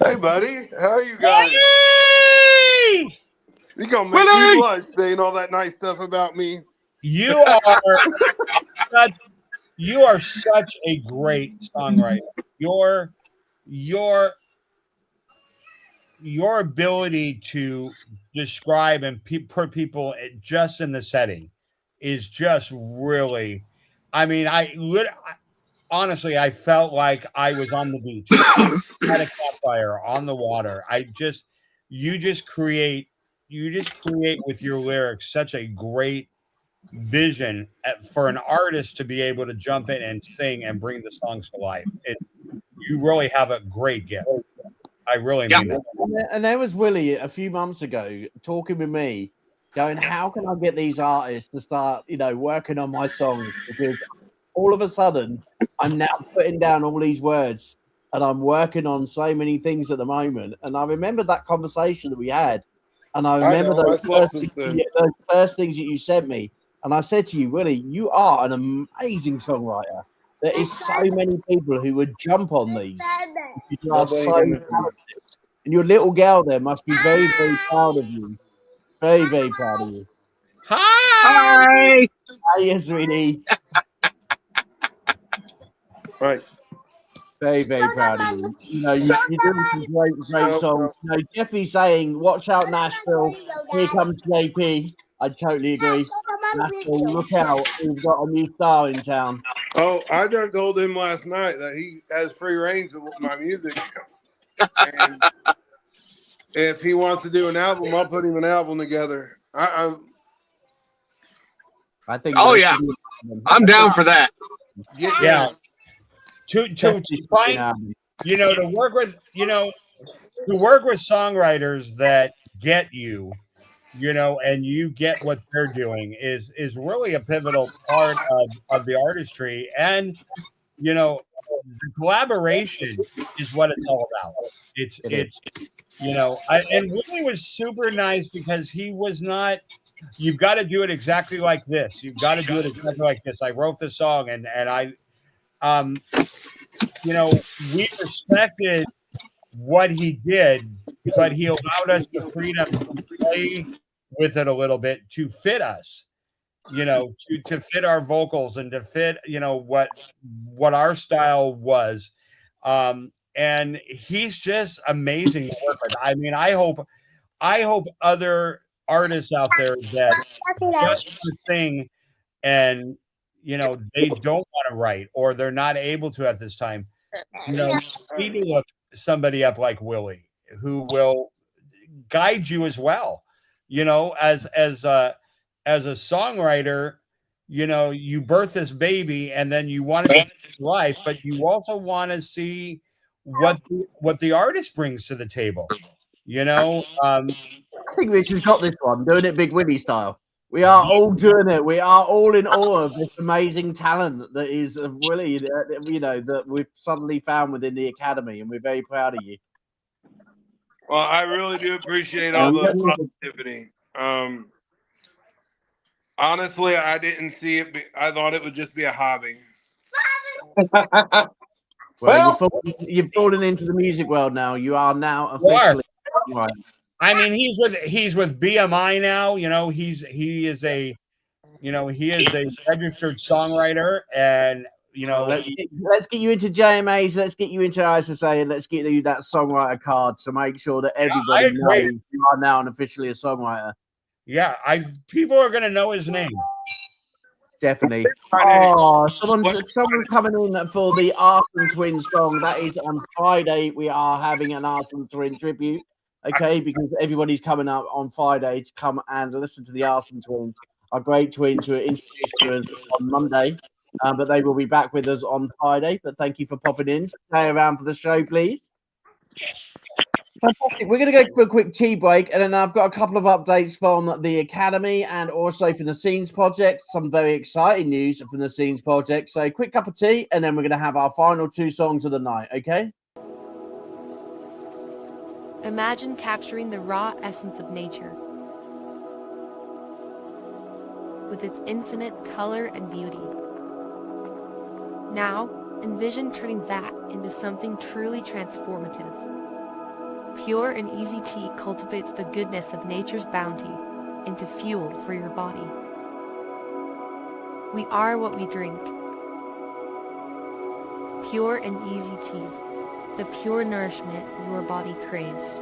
Hey, buddy. How are you guys? Hey! You gonna make me blush saying all that nice stuff about me? You are such a great songwriter. Your ability to describe and put people just in the setting is just really. I mean, honestly, I felt like I was on the beach, at a campfire, on the water. You just create with your lyrics such a great vision for an artist to be able to jump in and sing and bring the songs to life. You really have a great gift. I really mean that. And there was Willie a few months ago talking with me, going, how can I get these artists to start, working on my songs? Because all of a sudden, I'm now putting down all these words and I'm working on so many things at the moment. And I remember that conversation that we had. And I remember those first things that you sent me. And I said to you, Willie, you are an amazing songwriter. There is so many people who would jump on these. You are so talented. And your little girl there must be very, very proud of you. Very, very proud of you. Hi! Hi, sweetie. Right. Very, very proud of you. You're doing some great songs. Jeffy's saying, watch out, Nashville. Here comes JP. I totally agree. Nashville, look out. We've got a new star in town. Oh, I just told him last night that he has free range of my music. And if he wants to do an album, I'll put him an album together. I think. Oh, yeah. I'm down for that. Yeah. To find, to work with songwriters that get you, and you get what they're doing is really a pivotal part of the artistry. And, the collaboration is what it's all about. It's and Willie was super nice because he was not, you've got to do it exactly like this. You've got to do it exactly like this. I wrote the song and I, we respected what he did, but he allowed us the freedom to play with it a little bit to fit us, to fit our vocals and to fit, what our style was. And he's just amazing to work with. I mean, I hope other artists out there that just sing and they don't want to write or they're not able to at this time, need to look somebody up like Willie who will guide you as well. As a songwriter, you birth this baby and then you want it to be life, but you also want to see what the artist brings to the table. I think Richard's got this one, doing it Big Willie style. We are all doing it. We are all in awe of this amazing talent that is Willie, that we've suddenly found within the academy, and we're very proud of you. Well, I really do appreciate all the positivity. Honestly, I didn't see it. I thought it would just be a hobby. Well, you've fallen into the music world now. You are now You are. officially right. I mean, he's with BMI now. You know, he is a registered songwriter, and you know, Let's get you into JMAs. Let's get you into ISSA, and let's get you that songwriter card to make sure that everybody knows you are now officially a songwriter. Yeah, people are going to know his name. Definitely. Oh, someone's coming in for the Arson Twins song. That is on Friday. We are having an Arson Twin tribute. Okay, because everybody's coming up on Friday to come and listen to the Arson Twins, our great twins who are introduced to us on Monday. But they will be back with us on Friday. But thank you for popping in. Stay around for the show, please. Fantastic. We're going to go for a quick tea break, and then I've got a couple of updates from the Academy and also from the Scenes Project. Some very exciting news from the Scenes Project. So, quick cup of tea, and then we're going to have our final 2 songs of the night. Okay? Imagine capturing the raw essence of nature, with its infinite color and beauty. Now, envision turning that into something truly transformative. Pure and easy tea cultivates the goodness of nature's bounty into fuel for your body. We are what we drink. Pure and easy tea, the pure nourishment your body craves.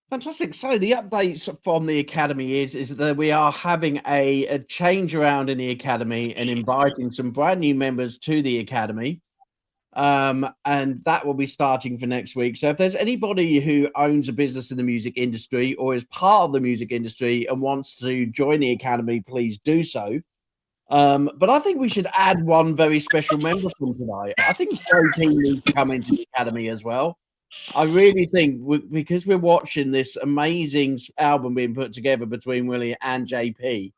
Fantastic. So the updates from the Academy is that we are having a change around in the Academy and inviting some brand new members to the Academy. And that will be starting for next week. So if there's anybody who owns a business in the music industry or is part of the music industry and wants to join the Academy, please do so. But I think we should add one very special member from tonight. I think JP needs to come into the Academy as well. I really think because we're watching this amazing album being put together between Willie and JP,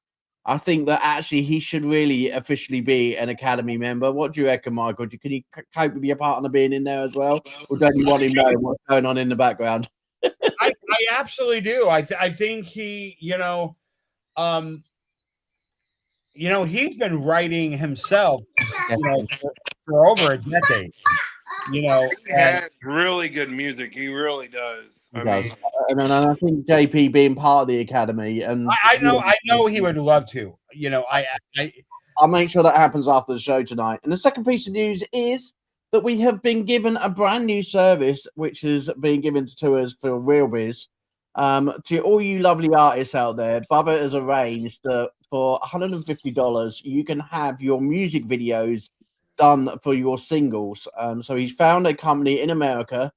I think that actually he should really officially be an Academy member. What do you reckon, Michael? Can you cope with your partner being in there as well? Or don't you want him knowing what's going on in the background? I absolutely do. I think he, he's been writing himself, for over a decade. He has really good music. He really does. And I think JP being part of the Academy, and I know he would love to. I'll make sure that happens after the show tonight. And the second piece of news is that we have been given a brand new service, which has been given to us for RealBiz. To all you lovely artists out there, Bubba has arranged that for $150, you can have your music videos done for your singles. So he's found a company in America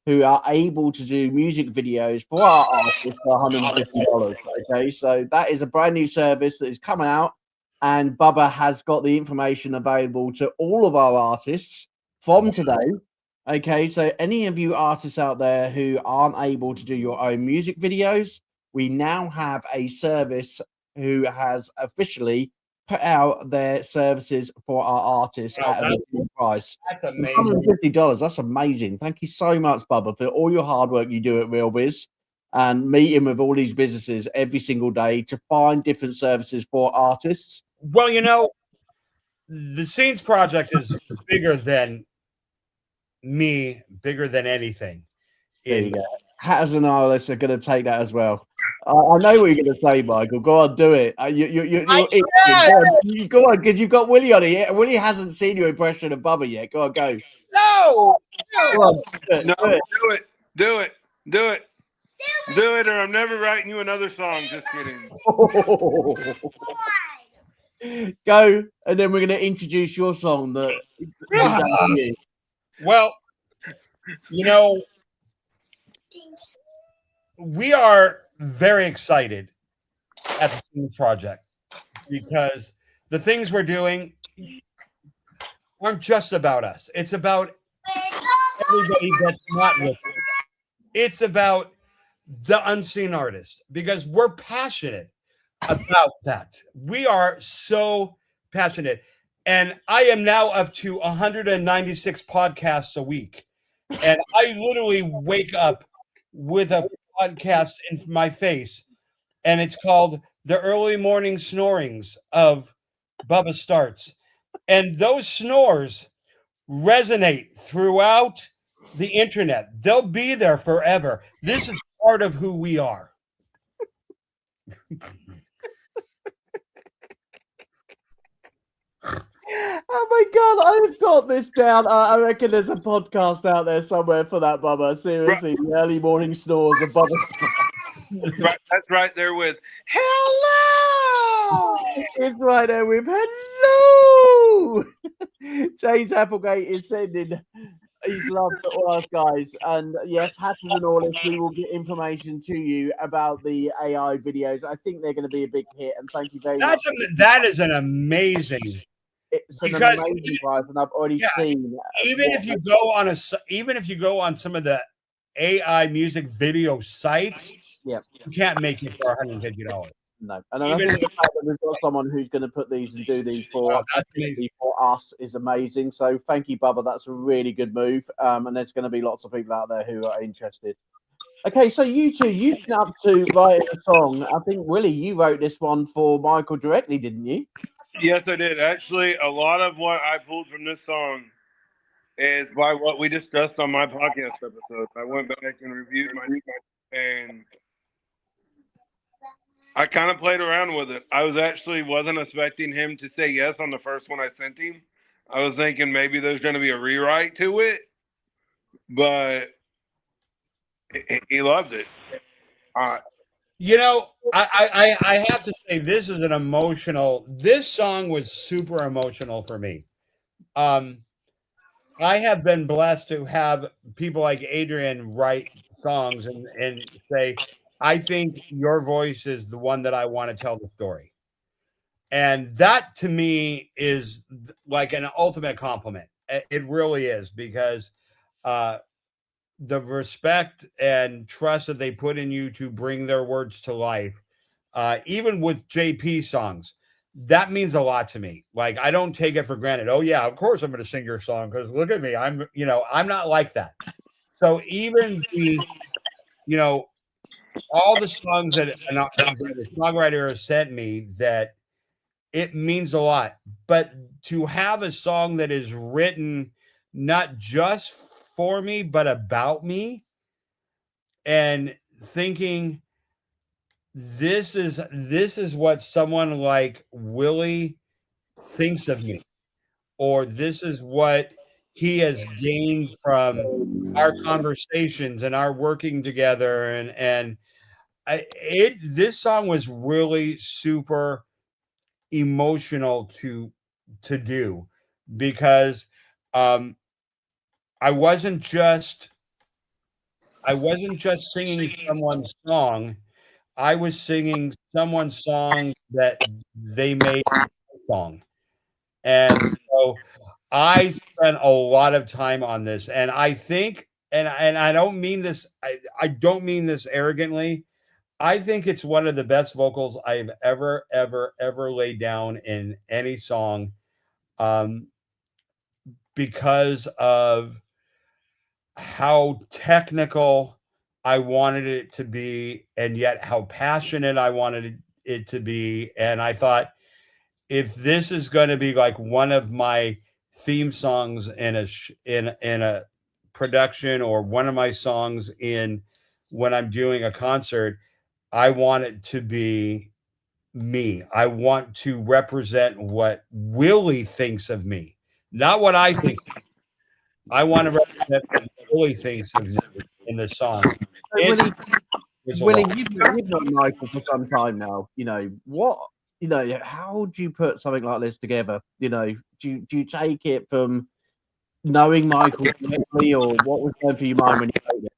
who are able to do music videos for our artists for $150. Okay, so that is a brand new service that is coming out, and Bubba has got the information available to all of our artists from today. Okay, so any of you artists out there who aren't able to do your own music videos, we now have a service who has officially put out their services for our artists at a good price. That's amazing. $150. That's amazing. Thank you so much, Bubba, for all your hard work you do at RealBiz and meeting with all these businesses every single day to find different services for artists. Well, the Scenes Project is bigger than me, bigger than anything. There you go. Hatters and Iris are going to take that as well. I know what you're going to say, Michael. Go on, do it. Go on, because you've got Willie on it. Willie hasn't seen your impression of Bubba yet. Go on, go. No. Go on, do it, or I'm never writing you another song. Just kidding. Go, and then we're going to introduce your song. Well, we are very excited at the Scenes Project because the things we're doing aren't just about us. It's about everybody that's not with us. It's about the unseen artist because we're passionate about that. We are so passionate. And I am now up to 196 podcasts a week. And I literally wake up with a podcast in my face, and it's called The Early Morning Snorings of Bubba Starts. And those snores resonate throughout the internet. They'll be there forever. This is part of who we are. Oh my god, I've got this down. I reckon there's a podcast out there somewhere for that, Bubba. Seriously, the early morning snores of Bubba. Right, that's right there with hello. It's right there with hello. James Applegate is sending his love to all us guys. And yes, happy and all this, we will get information to you about the AI videos. I think they're going to be a big hit. And thank you very much. That is an amazing. It's an Because- amazing prize, and I've already seen. Even if you go on some of the AI music video sites, Yeah. you can't make it for $150. No, and I Even think the fact that we've got someone who's going to put these and do these for us is amazing. So thank you, Bubba. That's a really good move. And there's going to be lots of people out there who are interested. Okay, so you two, you've been up to writing a song. I think, Willie, you wrote this one for Michael directly, didn't you? Yes, I did. Actually, a lot of what I pulled from this song is by what we discussed on my podcast episode. I went back and reviewed and I kind of played around with it. I wasn't expecting him to say yes on the first one I sent him. I was thinking maybe there's going to be a rewrite to it, but he loved it. You know, I have to say this is this song was super emotional for me. I have been blessed to have people like Adrian write songs and say, I think your voice is the one that I want to tell the story. And that to me is like an ultimate compliment. It really is, because the respect and trust that they put in you to bring their words to life, even with JP songs, that means a lot to me. Like, I don't take it for granted. Oh yeah, of course I'm going to sing your song because look at me. I'm not like that. So even all the songs that the songwriter has sent me, that it means a lot. But to have a song that is written not just for me, but about me, and thinking this is what someone like Willie thinks of me, or this is what he has gained from our conversations and our working together, and this song was really super emotional to do, because I wasn't just singing someone's song. I was singing someone's song that they made a song. And so I spent a lot of time on this. And I think, and I don't mean this, I don't mean this arrogantly. I think it's one of the best vocals I've ever laid down in any song, because of how technical I wanted it to be, and yet how passionate I wanted it to be. And I thought, if this is going to be like one of my theme songs in a production, or one of my songs when I'm doing a concert, I want it to be me. I want to represent what Willie thinks of me, not what I think. I want to represent what Willie thinks of me in the song. Willie, you've known Michael for some time now. How do you put something like this together? Do you take it from knowing Michael directly, or what was going through your mind when you wrote it?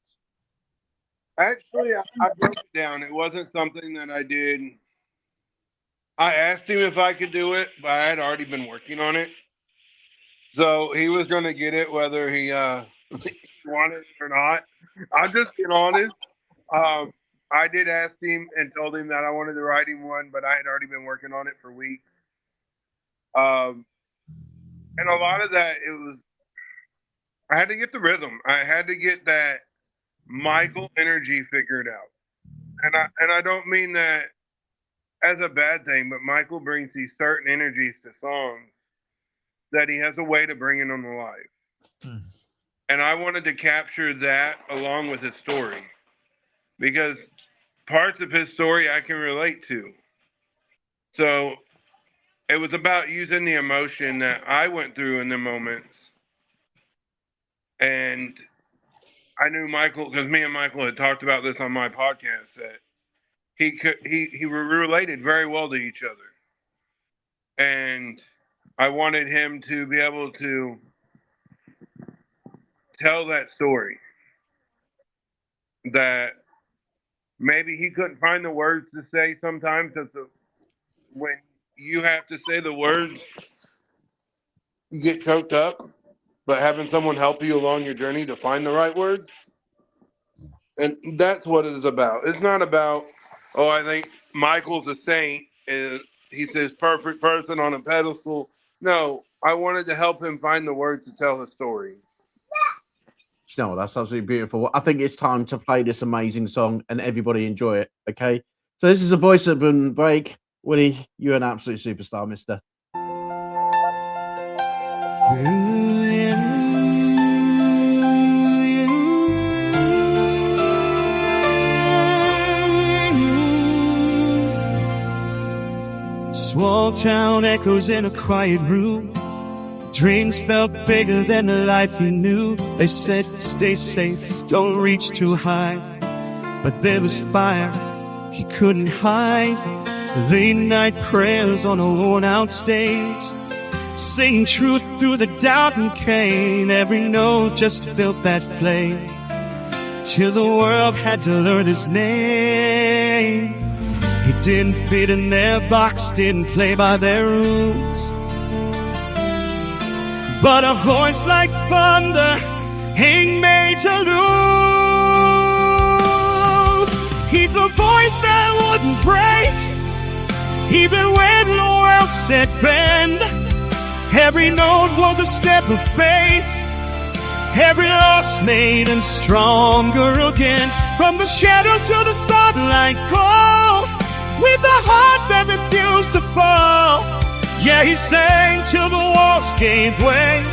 Actually, I broke it down. It wasn't something that I did. I asked him if I could do it, but I had already been working on it. So he was going to get it whether he wanted it or not. I'm just being honest. I did ask him and told him that I wanted to write him one, but I had already been working on it for weeks. And a lot of that, I had to get the rhythm. I had to get that Michael energy figured out. And I don't mean that as a bad thing, but Michael brings these certain energies to songs that he has a way to bring it on the live. And I wanted to capture that along with his story, because parts of his story I can relate to. So it was about using the emotion that I went through in the moments. And I knew Michael, because me and Michael had talked about this on my podcast, that he related very well to each other. And I wanted him to be able to tell that story, that maybe he couldn't find the words to say sometimes, because when you have to say the words, you get choked up, but having someone help you along your journey to find the right words. And that's what it is about. It's not about, oh, I think Michael's a saint, he's this perfect person on a pedestal. No, I wanted to help him find the words to tell his story. No, that's absolutely beautiful. I think it's time to play this amazing song and everybody enjoy it. Okay. So this is a voice urban break. Woody, you're an absolute superstar, mister. Small town echoes in a quiet room. Dreams felt bigger than the life he knew. They said, stay safe, don't reach too high. But there was fire he couldn't hide. Late night prayers on a worn out stage, saying truth through the doubt and cane. Every note just built that flame, till the world had to learn his name. He didn't fit in their box, didn't play by their rules. But a voice like thunder ain't made to lose. He's the voice that wouldn't break, even when the world said bend. Every note was a step of faith, every loss made him stronger again. From the shadows to the spotlight, go with a heart that refused to fall. Yeah, he sang till the walls gave way.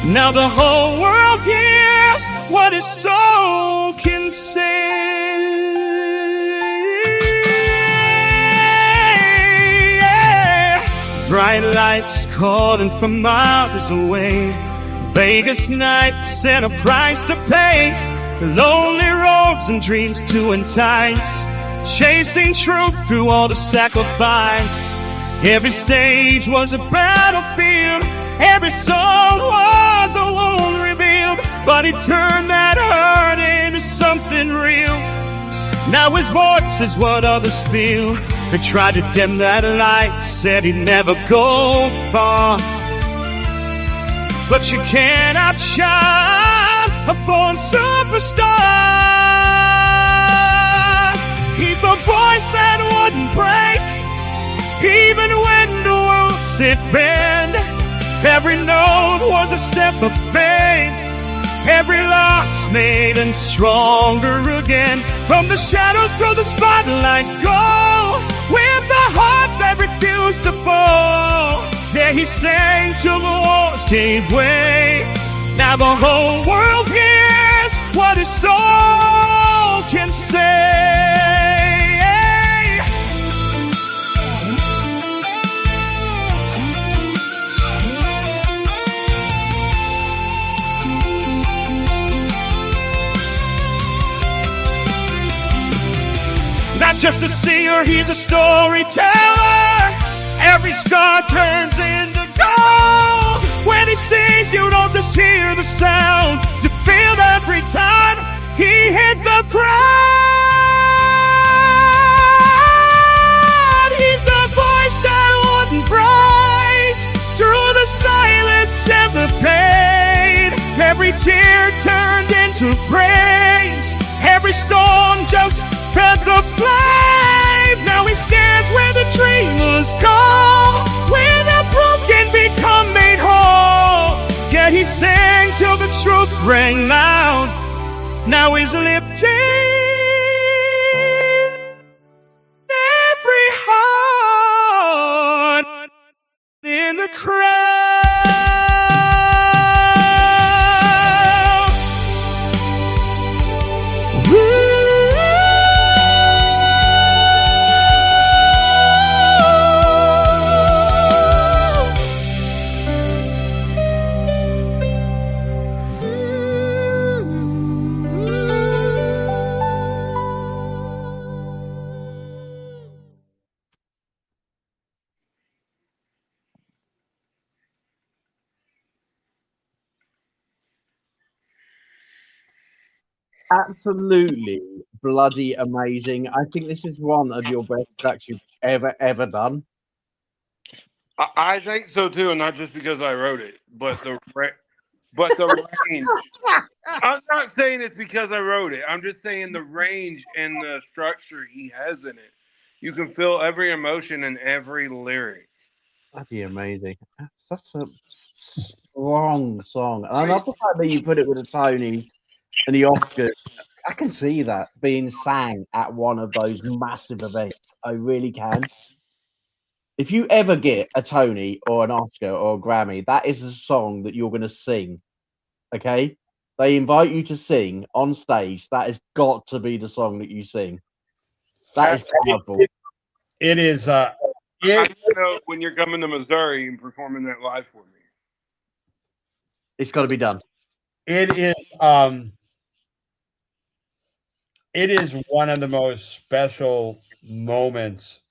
Now the whole world hears what his soul can say. Yeah. Bright lights calling from miles away. Vegas nights and a price to pay. Lonely roads and dreams to entice. Chasing truth through all the sacrifice. Every stage was a battlefield. Every song was a wound revealed. But he turned that hurt into something real. Now his voice is what others feel. They tried to dim that light, said he'd never go far. But you cannot shine a born superstar. He's the voice that wouldn't break, even when the world said bend. Every note was a step of faith, every loss made him stronger again. From the shadows to the spotlight, go with a heart that refused to fall. Yeah, he sang till the walls gave way. Now the whole world hears what his soul can say. Not just a seer, he's a storyteller. Every scar turns into gold. When he sings, you don't just hear the sound, you feel every time he hit the ground. He's the voice that wouldn't break through the silence and the pain. Every tear turned into praise. Every storm just fed the flame. Now he stands where the dreamers call, where the broken become made whole. Yeah, he sang till the truth rang loud. now is lifting every heart in the crowd. Absolutely bloody amazing. I think this is one of your best tracks you've ever done. I think so too, and not just because I wrote it, but the range. I'm not saying it's because I wrote it. I'm just saying the range and the structure he has in it. You can feel every emotion in every lyric. Bloody amazing. That's such a strong song. And I love the fact that you put it with the Tonys and the Oscars. I can see that being sang at one of those massive events. I really can. If you ever get a Tony or an Oscar or a Grammy, that is the song that you're going to sing. Okay? They invite you to sing on stage. That has got to be the song that you sing. That is powerful. It is. I know when you're coming to Missouri and performing that live for me. It's got to be done. It is. It is one of the most special moments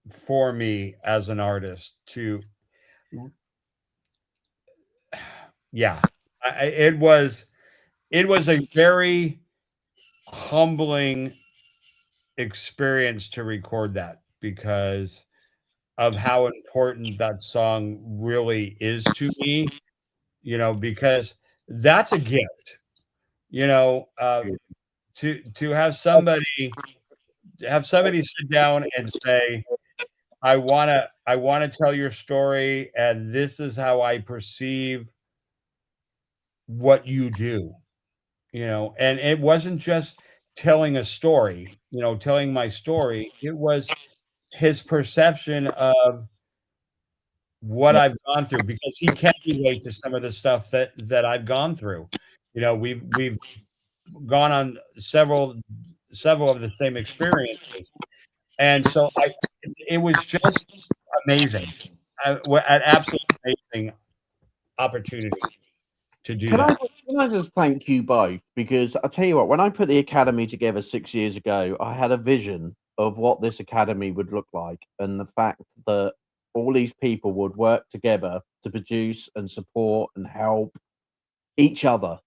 for me as an artist to. Yeah, it was a very humbling experience to record that because of how important that song really is to me, because that's a gift, to have somebody sit down and say, I want to tell your story, and this is how I perceive what you do, and it wasn't just telling a story, telling my story. It was his perception of what I've gone through because he can relate to some of the stuff that I've gone through. We've gone on several of the same experiences, and so it was just amazing, an absolutely amazing opportunity to do that. Can I just thank you both? Because I tell you what, when I put the academy together 6 years ago, I had a vision of what this academy would look like, and the fact that all these people would work together to produce and support and help each other.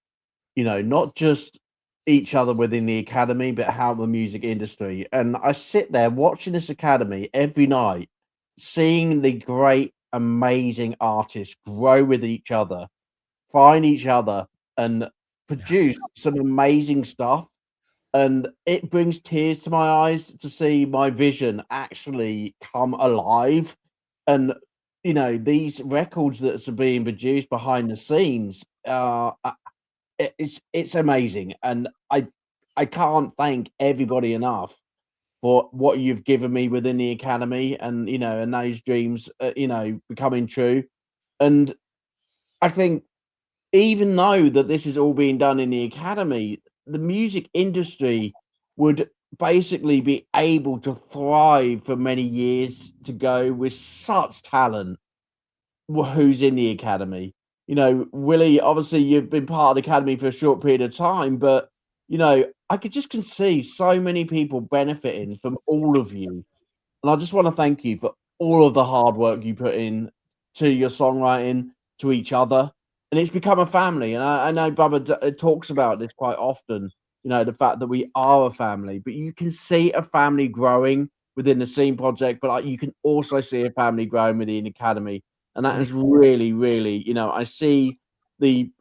Not just each other within the academy, but how the music industry. And I sit there watching this academy every night, seeing the great, amazing artists grow with each other, find each other, and produce some amazing stuff. And it brings tears to my eyes to see my vision actually come alive. And these records that are being produced behind the scenes, it's amazing. And I can't thank everybody enough for what you've given me within the academy, and and those dreams becoming true. And I think, even though that this is all being done in the academy, the music industry would basically be able to thrive for many years to go with such talent who's in the academy. Willie, obviously you've been part of the academy for a short period of time, but I can see so many people benefiting from all of you. And I just want to thank you for all of the hard work you put in to your songwriting, to each other. And it's become a family. And I know Bubba talks about this quite often, the fact that we are a family. But you can see a family growing within the Scene project, but you can also see a family growing within the academy. And that is really, really, I see the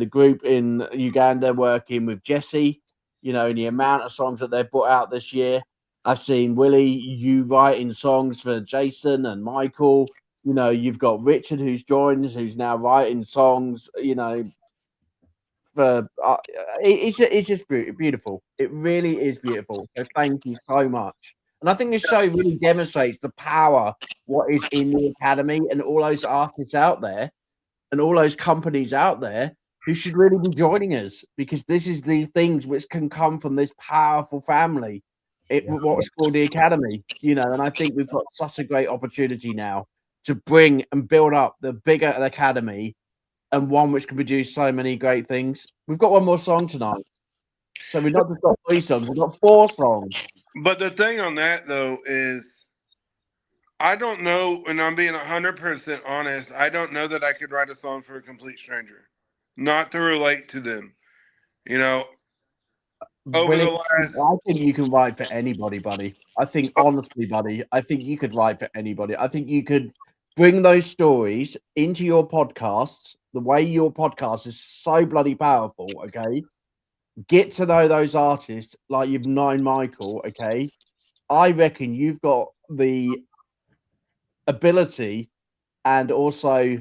group in Uganda working with Jesse, and the amount of songs that they've put out this year. I've seen Willie, you writing songs for Jason and Michael. You've got Richard who's joined, who's now writing songs, for it's just beautiful. It really is beautiful. So thank you so much. And I think this show really demonstrates the power what is in the academy and all those artists out there and all those companies out there who should really be joining us, because this is the things which can come from this powerful family. What's called the academy, you know, and I think we've got such a great opportunity now to bring and build up the bigger academy, and one which can produce so many great things. We've got one more song tonight, so we've not just got 3 songs, we've got 4 songs. But the thing on that though is, I don't know, and I'm being 100% honest, I don't know that I could write a song for a complete stranger, not to relate to them. You know, over the last, I think you can write for anybody, buddy. I think, honestly, buddy, I think you could write for anybody. I think you could bring those stories into your podcasts. The way your podcast is so bloody powerful, okay? Get to know those artists like you've known Michael, okay? I reckon you've got the ability and also,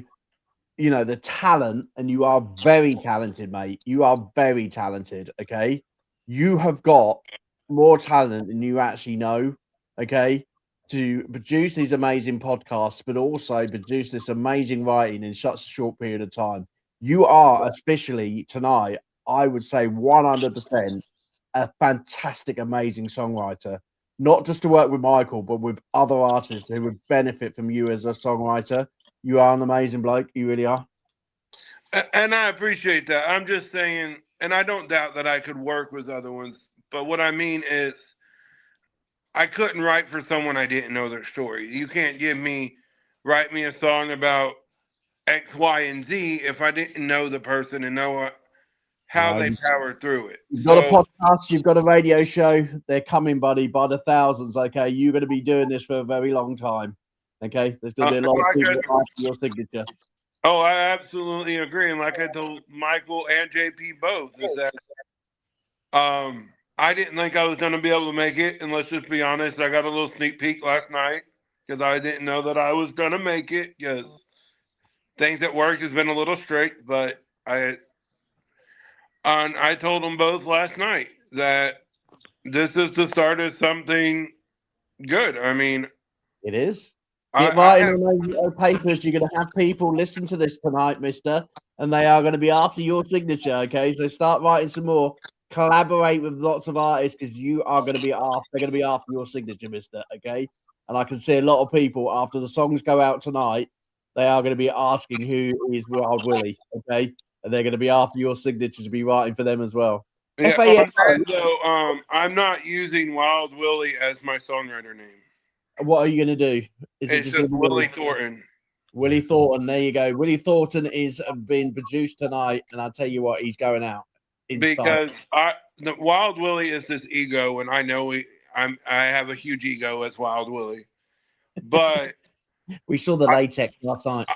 you know, the talent, and you are very talented, mate. You are very talented, okay? You have got more talent than you actually know, okay, to produce these amazing podcasts, but also produce this amazing writing in such a short period of time. You are officially tonight, I would say 100%, a fantastic, amazing songwriter. Not just to work with Michael, but with other artists who would benefit from you as a songwriter. You are an amazing bloke. You really are. and I appreciate that. I'm just saying, and I don't doubt that I could work with other ones, but what I mean is, I couldn't write for someone I didn't know their story. You can't write me a song about X, Y, and Z if I didn't know the person and know how they powered through it. You've got a podcast, you've got a radio show. They're coming, buddy, by the thousands, okay? You're going to be doing this for a very long time, okay? There's going to be a lot of people after your signature. Oh, I absolutely agree. And like I told Michael and JP both, is that I didn't think I was going to be able to make it. And let's just be honest, I got a little sneak peek last night because I didn't know that I was going to make it, because things at work has been a little strict. But I told them both last night that this is the start of something good. I mean, it is. Get writing on those papers. You're going to have people listen to this tonight, mister, and they are going to be after your signature, okay? So start writing some more. Collaborate with lots of artists, because you are going to be after. They're going to be after your signature, mister, okay? And I can see a lot of people, after the songs go out tonight, they are going to be asking who is Wild Willie, okay? And they're going to be after your signature to be writing for them as well. Yeah, on that, though, I'm not using Wild Willie as my songwriter name. What are you going to do? It's just Willie Thornton. Willie Thornton, there you go. Willie Thornton is being produced tonight, and I'll tell you what, he's going out. Because the Wild Willie is this ego, and I know I have a huge ego as Wild Willie, but we saw the latex last night.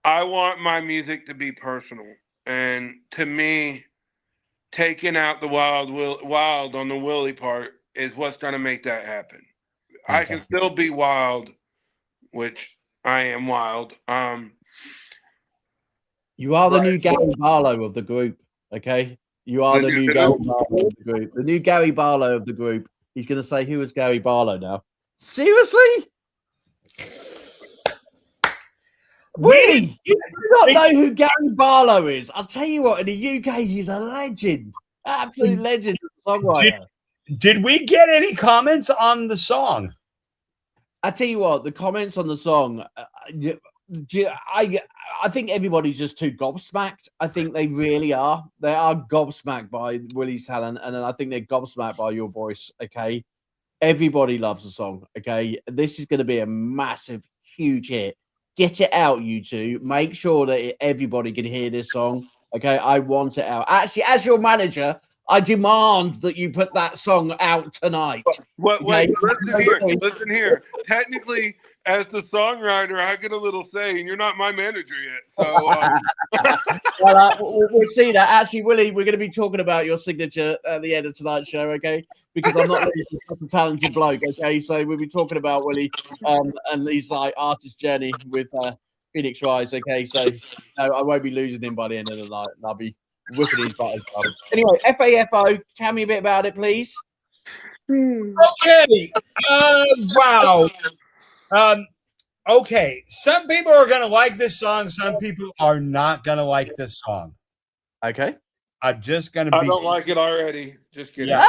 I want my music to be personal, and to me, taking out the wild on the Willie part is what's going to make that happen. Okay. I can still be wild, which I am wild. You are the new Gary Barlow of the group, okay? You are the new Gary Barlow of the group. The new Gary Barlow of the group. He's going to say, who is Gary Barlow now? Seriously? Really? You do not know who Gary Barlow is? I'll tell you what, in the UK, he's a legend. Absolute legend songwriter. Did we get any comments on the song? I tell you what, the comments on the song, I think everybody's just too gobsmacked. I think they really are. They are gobsmacked by Willie's talent, and then I think they're gobsmacked by your voice, okay? Everybody loves the song, okay? This is going to be a massive, huge hit. Get it out, you two. Make sure that everybody can hear this song, okay? I want it out. Actually, as your manager, I demand that you put that song out tonight. Wait, listen here. Technically, as the songwriter, I get a little say, and you're not my manager yet. So, well, we'll see that. Actually, Willie, we're going to be talking about your signature at the end of tonight's show, okay? Because I'm not really such a talented bloke, okay? So we'll be talking about Willie and his artist journey with Phoenix Rise, okay? So no, I won't be losing him by the end of the night. I'll be whipping his butt. Anyway, FAFO, tell me a bit about it, please. Okay. Wow. Okay. Some people are going to like this song. Some people are not going to like this song. Okay. I'm just going to be. I don't like it already. Just kidding. Yeah.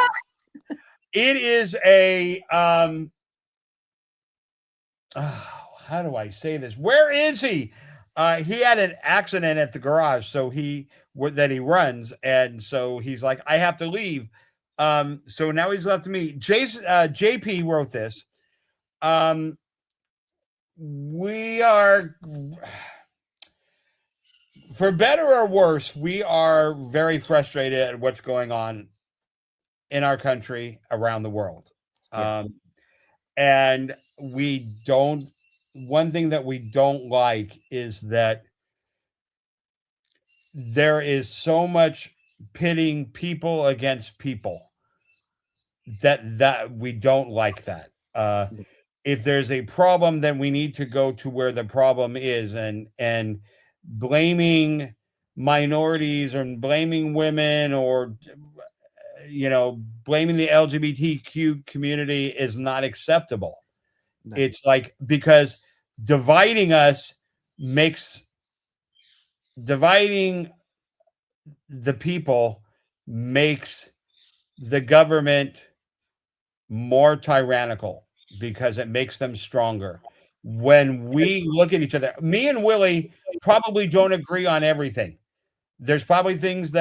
It is a. How do I say this? Where is he? He had an accident at the garage, so he runs, and so he's like, I have to leave. So now he's left to me. JP wrote this. We are, for better or worse, we are very frustrated at what's going on in our country, around the world. Yeah. And one thing that we don't like is that there is so much pitting people against people that we don't like that. If there's a problem, then we need to go to where the problem is, and blaming minorities or blaming women or blaming the LGBTQ community is not acceptable. No. It's like, because dividing the people makes the government more tyrannical, because it makes them stronger. When we look at each other, me and Willie probably don't agree on everything. There's probably things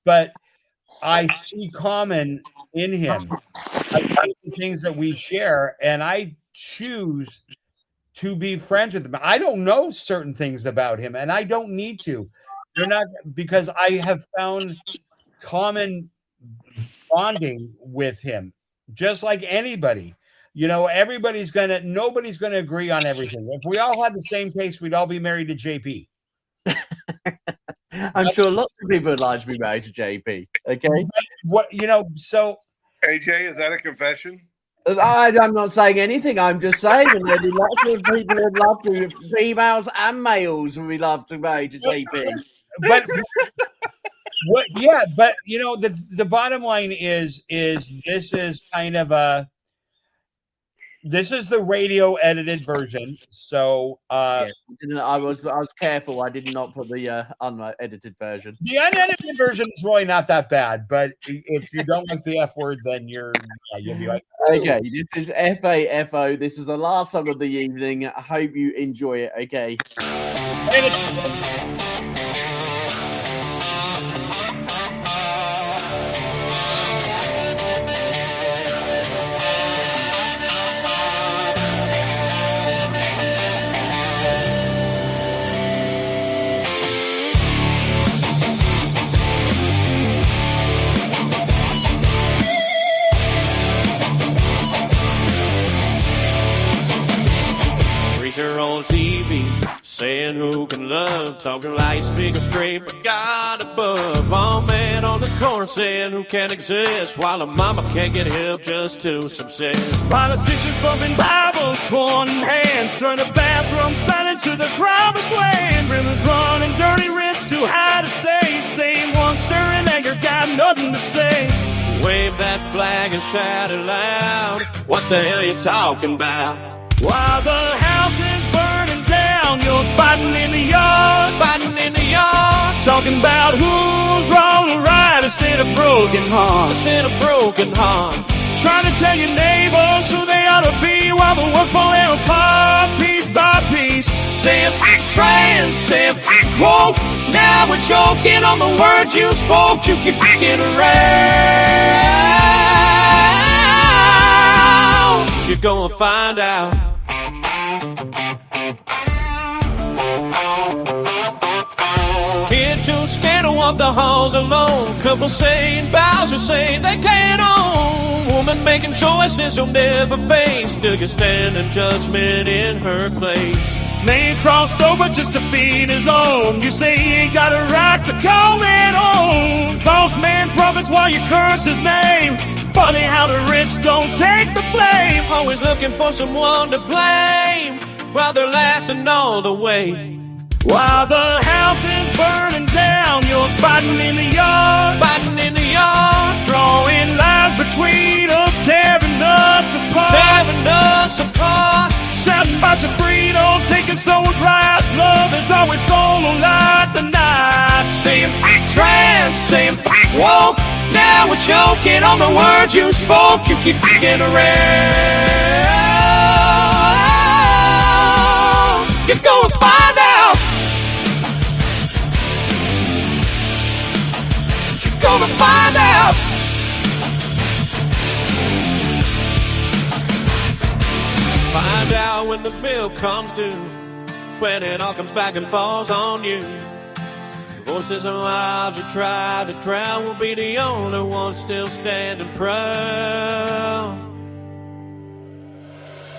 but I see common in him. I see the things that we share, and I choose to be friends with him. I don't know certain things about him, and I don't need to. They're not, because I have found common bonding with him, just like anybody. Nobody's gonna agree on everything. If we all had the same taste, we'd all be married to JP. I'm sure lots of people would like to be married to JP. Okay. So AJ, is that a confession? I'm not saying anything. I'm just saying there'd be lots of people who'd love to, females and males would love to marry to JP. But the bottom line is this is kind of this is the radio edited version. So I was careful. I did not put the unedited version. The unedited version is really not that bad, but if you don't like the F word, then you'll be like, okay, this is FAFO. This is the last song of the evening. I hope you enjoy it. Okay. Preacher on TV, saying who can love, talking like speaking straight for God above. All man on the corner saying who can exist, while a mama can't get help just to subsist. Politicians bumping Bibles, pointing hands, turn the bathroom silent to the crowd was swaying. Ribbons running, dirty rich too high to stay. Same one stirring anger, got nothing to say. Wave that flag and shout it loud. What the hell you talking about? While the house is burning down, you're fighting in the yard, talking about who's wrong or right instead of broken heart. Trying to tell your neighbors who they ought to be while the world's falling apart, piece by piece. Saying act trans, saying act woke. Now we're choking on the words you spoke. You can get around. You're gonna find out. Kid too scared to walk the halls alone. Couple saying Bowser saying they can't own. Woman making choices he'll never face. Still can stand in judgment in her place. Man crossed over just to feed his own. You say he ain't got a right to call it on. Boss man profits while you curse his name. Funny how the rich don't take the blame. Always looking for someone to blame while they're laughing all the way. While the house is burning down, you're fighting in the yard. Fighting in the yard, Drawing lines between us, tearing us apart. tearing us apart. Shouting about your freedom, taking someone's rights. Love is always gonna light the night. Saying trans, saying woke. Now we're choking on the words you spoke. You keep getting around. You're gonna find out. You're gonna find out. Find out when the bill comes due, when it all comes back and falls on you. Voices and lives you try to drown will be the only ones still standing proud.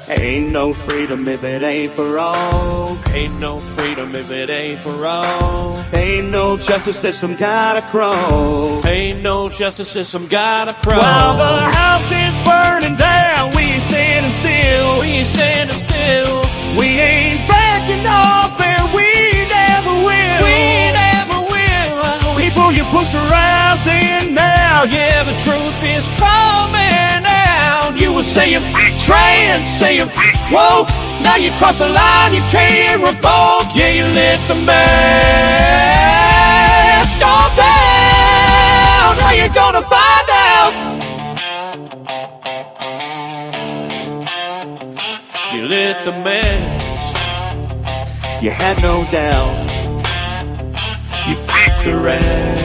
Ain't no freedom if it ain't for all. Ain't no freedom if it ain't for all. Ain't no justice system gotta crawl. Ain't no justice system gotta crawl. While the house is burning down, we ain't standing still. We ain't standing still. We ain't backing off and we never will. We never will. People, you pushed your ass in now. Yeah, the truth is coming out. You were saying trans, saying woke. Now you cross the line, you can't revoke. Yeah, you let the mask go down. Now you're gonna find out. You lit the mask. You had no doubt. You flipped around.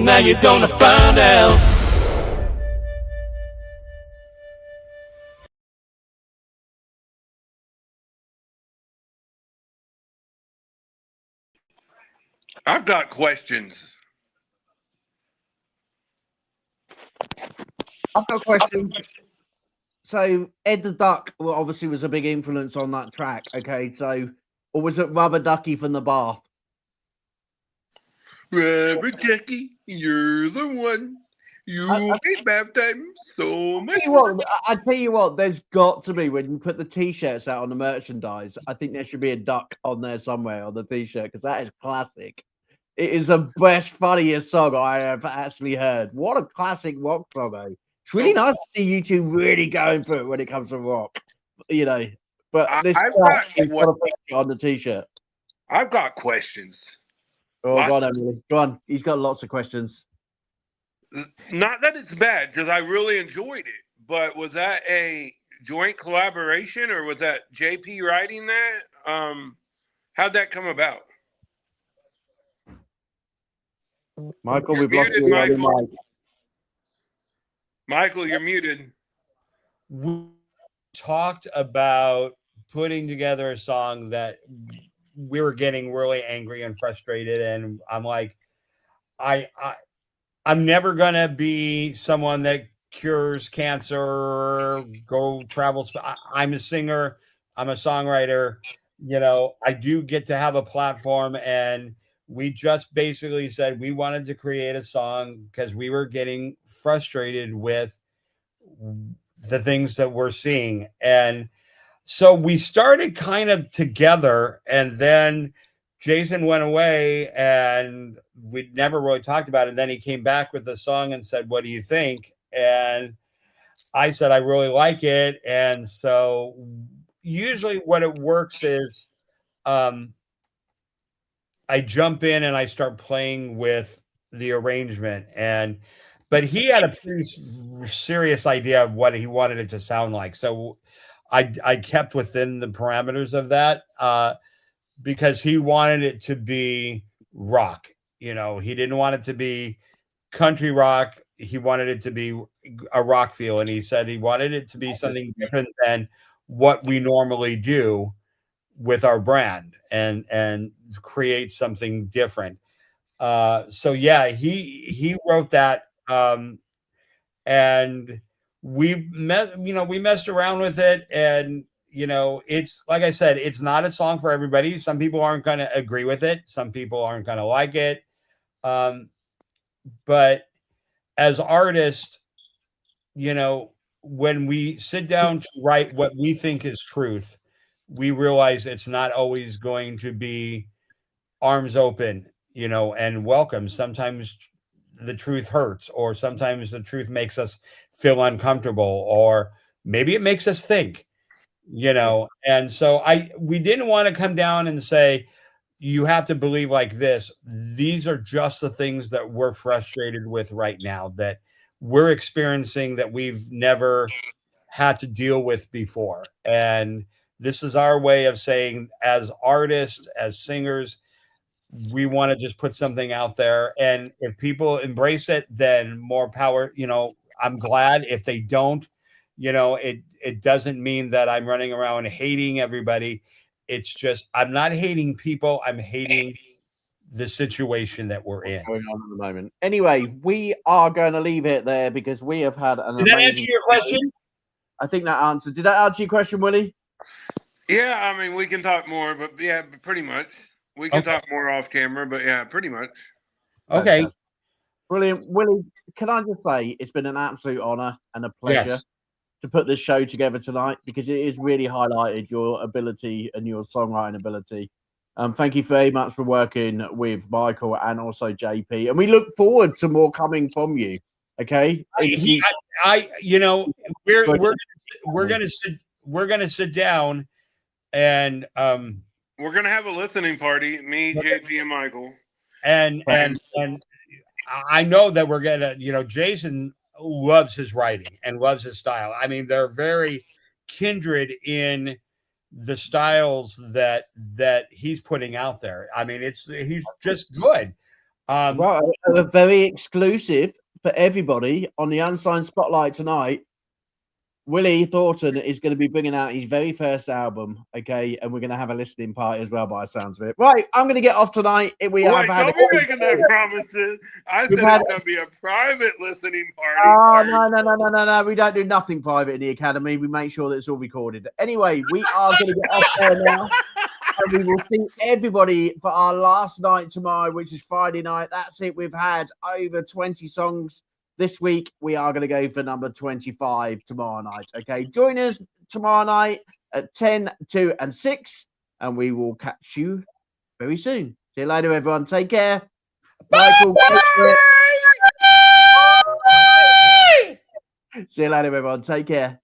Now you're gonna find out. I've got questions. I've got a question. So Ed the Duck, well, obviously was a big influence on that track. Okay, so or was it Rubber Ducky from the Bath? Rubber Ducky, you're the one. You make bath time so much. I tell you what, there's got to be when you put the t-shirts out on the merchandise. I think there should be a duck on there somewhere on the t-shirt because that is classic. It is the best, funniest song I have actually heard. What a classic rock song, though. It's really nice to see you two really going for it when it comes to rock, you know. But this I've got a picture on the t-shirt. I've got questions. Oh, go on, Emily. Go on. He's got lots of questions. Not that it's bad, because I really enjoyed it. But was that a joint collaboration, or was that JP writing that? How'd that come about? Michael, You're we've lost muted, you. Michael. Michael, you're muted. We talked about putting together a song that we were getting really angry and frustrated, and I'm like, I'm never gonna be someone that cures cancer, go travel. I'm a singer, I'm a songwriter. You know, I do get to have a platform, and we just basically said we wanted to create a song because we were getting frustrated with the things that we're seeing. And so we started kind of together, and then Jason went away and we never really talked about it. And then he came back with the song and said, "What do you think?" And I said, "I really like it." And so usually what it works is I jump in and I start playing with the arrangement, but he had a pretty serious idea of what he wanted it to sound like. So I kept within the parameters of that because he wanted it to be rock. You know, he didn't want it to be country rock. He wanted it to be a rock feel. And he said he wanted it to be something different than what we normally do with our brand and create something different. So yeah, he wrote that. And we messed around with it, and it's like I said, it's not a song for everybody. Some people aren't going to agree with it, some people aren't going to like it, but as artists, when we sit down to write what we think is truth, we realize it's not always going to be arms open, and welcome. Sometimes the truth hurts, or sometimes the truth makes us feel uncomfortable, or maybe it makes us think, and so we didn't want to come down and say you have to believe like this. These are just the things that we're frustrated with right now, that we're experiencing, that we've never had to deal with before. And this is our way of saying, as artists, as singers, we want to just put something out there. And if people embrace it, then more power. I'm glad. If they don't, it doesn't mean that I'm running around hating everybody. It's just, I'm not hating people. I'm hating the situation that we're in. Going on at the moment. Anyway, we are going to leave it there because we have had an Did that amazing answer your question? I think that answered. Did that answer your question, Willie? Yeah, I mean, we can talk more, but yeah, pretty much. We can Okay. talk more off camera, but yeah, pretty much. Okay. Brilliant. Willie, can I just say it's been an absolute honor and a pleasure to put this show together tonight, because it has really highlighted your ability and your songwriting ability. Thank you very much for working with Michael and also JP, and we look forward to more coming from you. Okay, we're gonna sit down, and we're gonna have a listening party. Me, JP, and Michael, and I know that we're gonna. Jason loves his writing and loves his style. I mean, they're very kindred in the styles that he's putting out there. I mean, he's just good. Well, a very exclusive for everybody on the Unsigned Spotlight tonight. Willie Thornton is going to be bringing out his very first album, okay, and we're going to have a listening party as well, by the sounds of it. Right, I'm going to get off tonight. Don't be making that promises. I said it's going to be a private listening party. Oh, no. We don't do nothing private in the Academy. We make sure that it's all recorded. Anyway, we are going to get off there now. And we will see everybody for our last night tomorrow, which is Friday night. That's it. We've had over 20 songs. This week, we are going to go for number 25 tomorrow night. Okay, join us tomorrow night at 10, 2, and 6, and we will catch you very soon. See you later, everyone. Take care. Michael, see you later, everyone. Take care.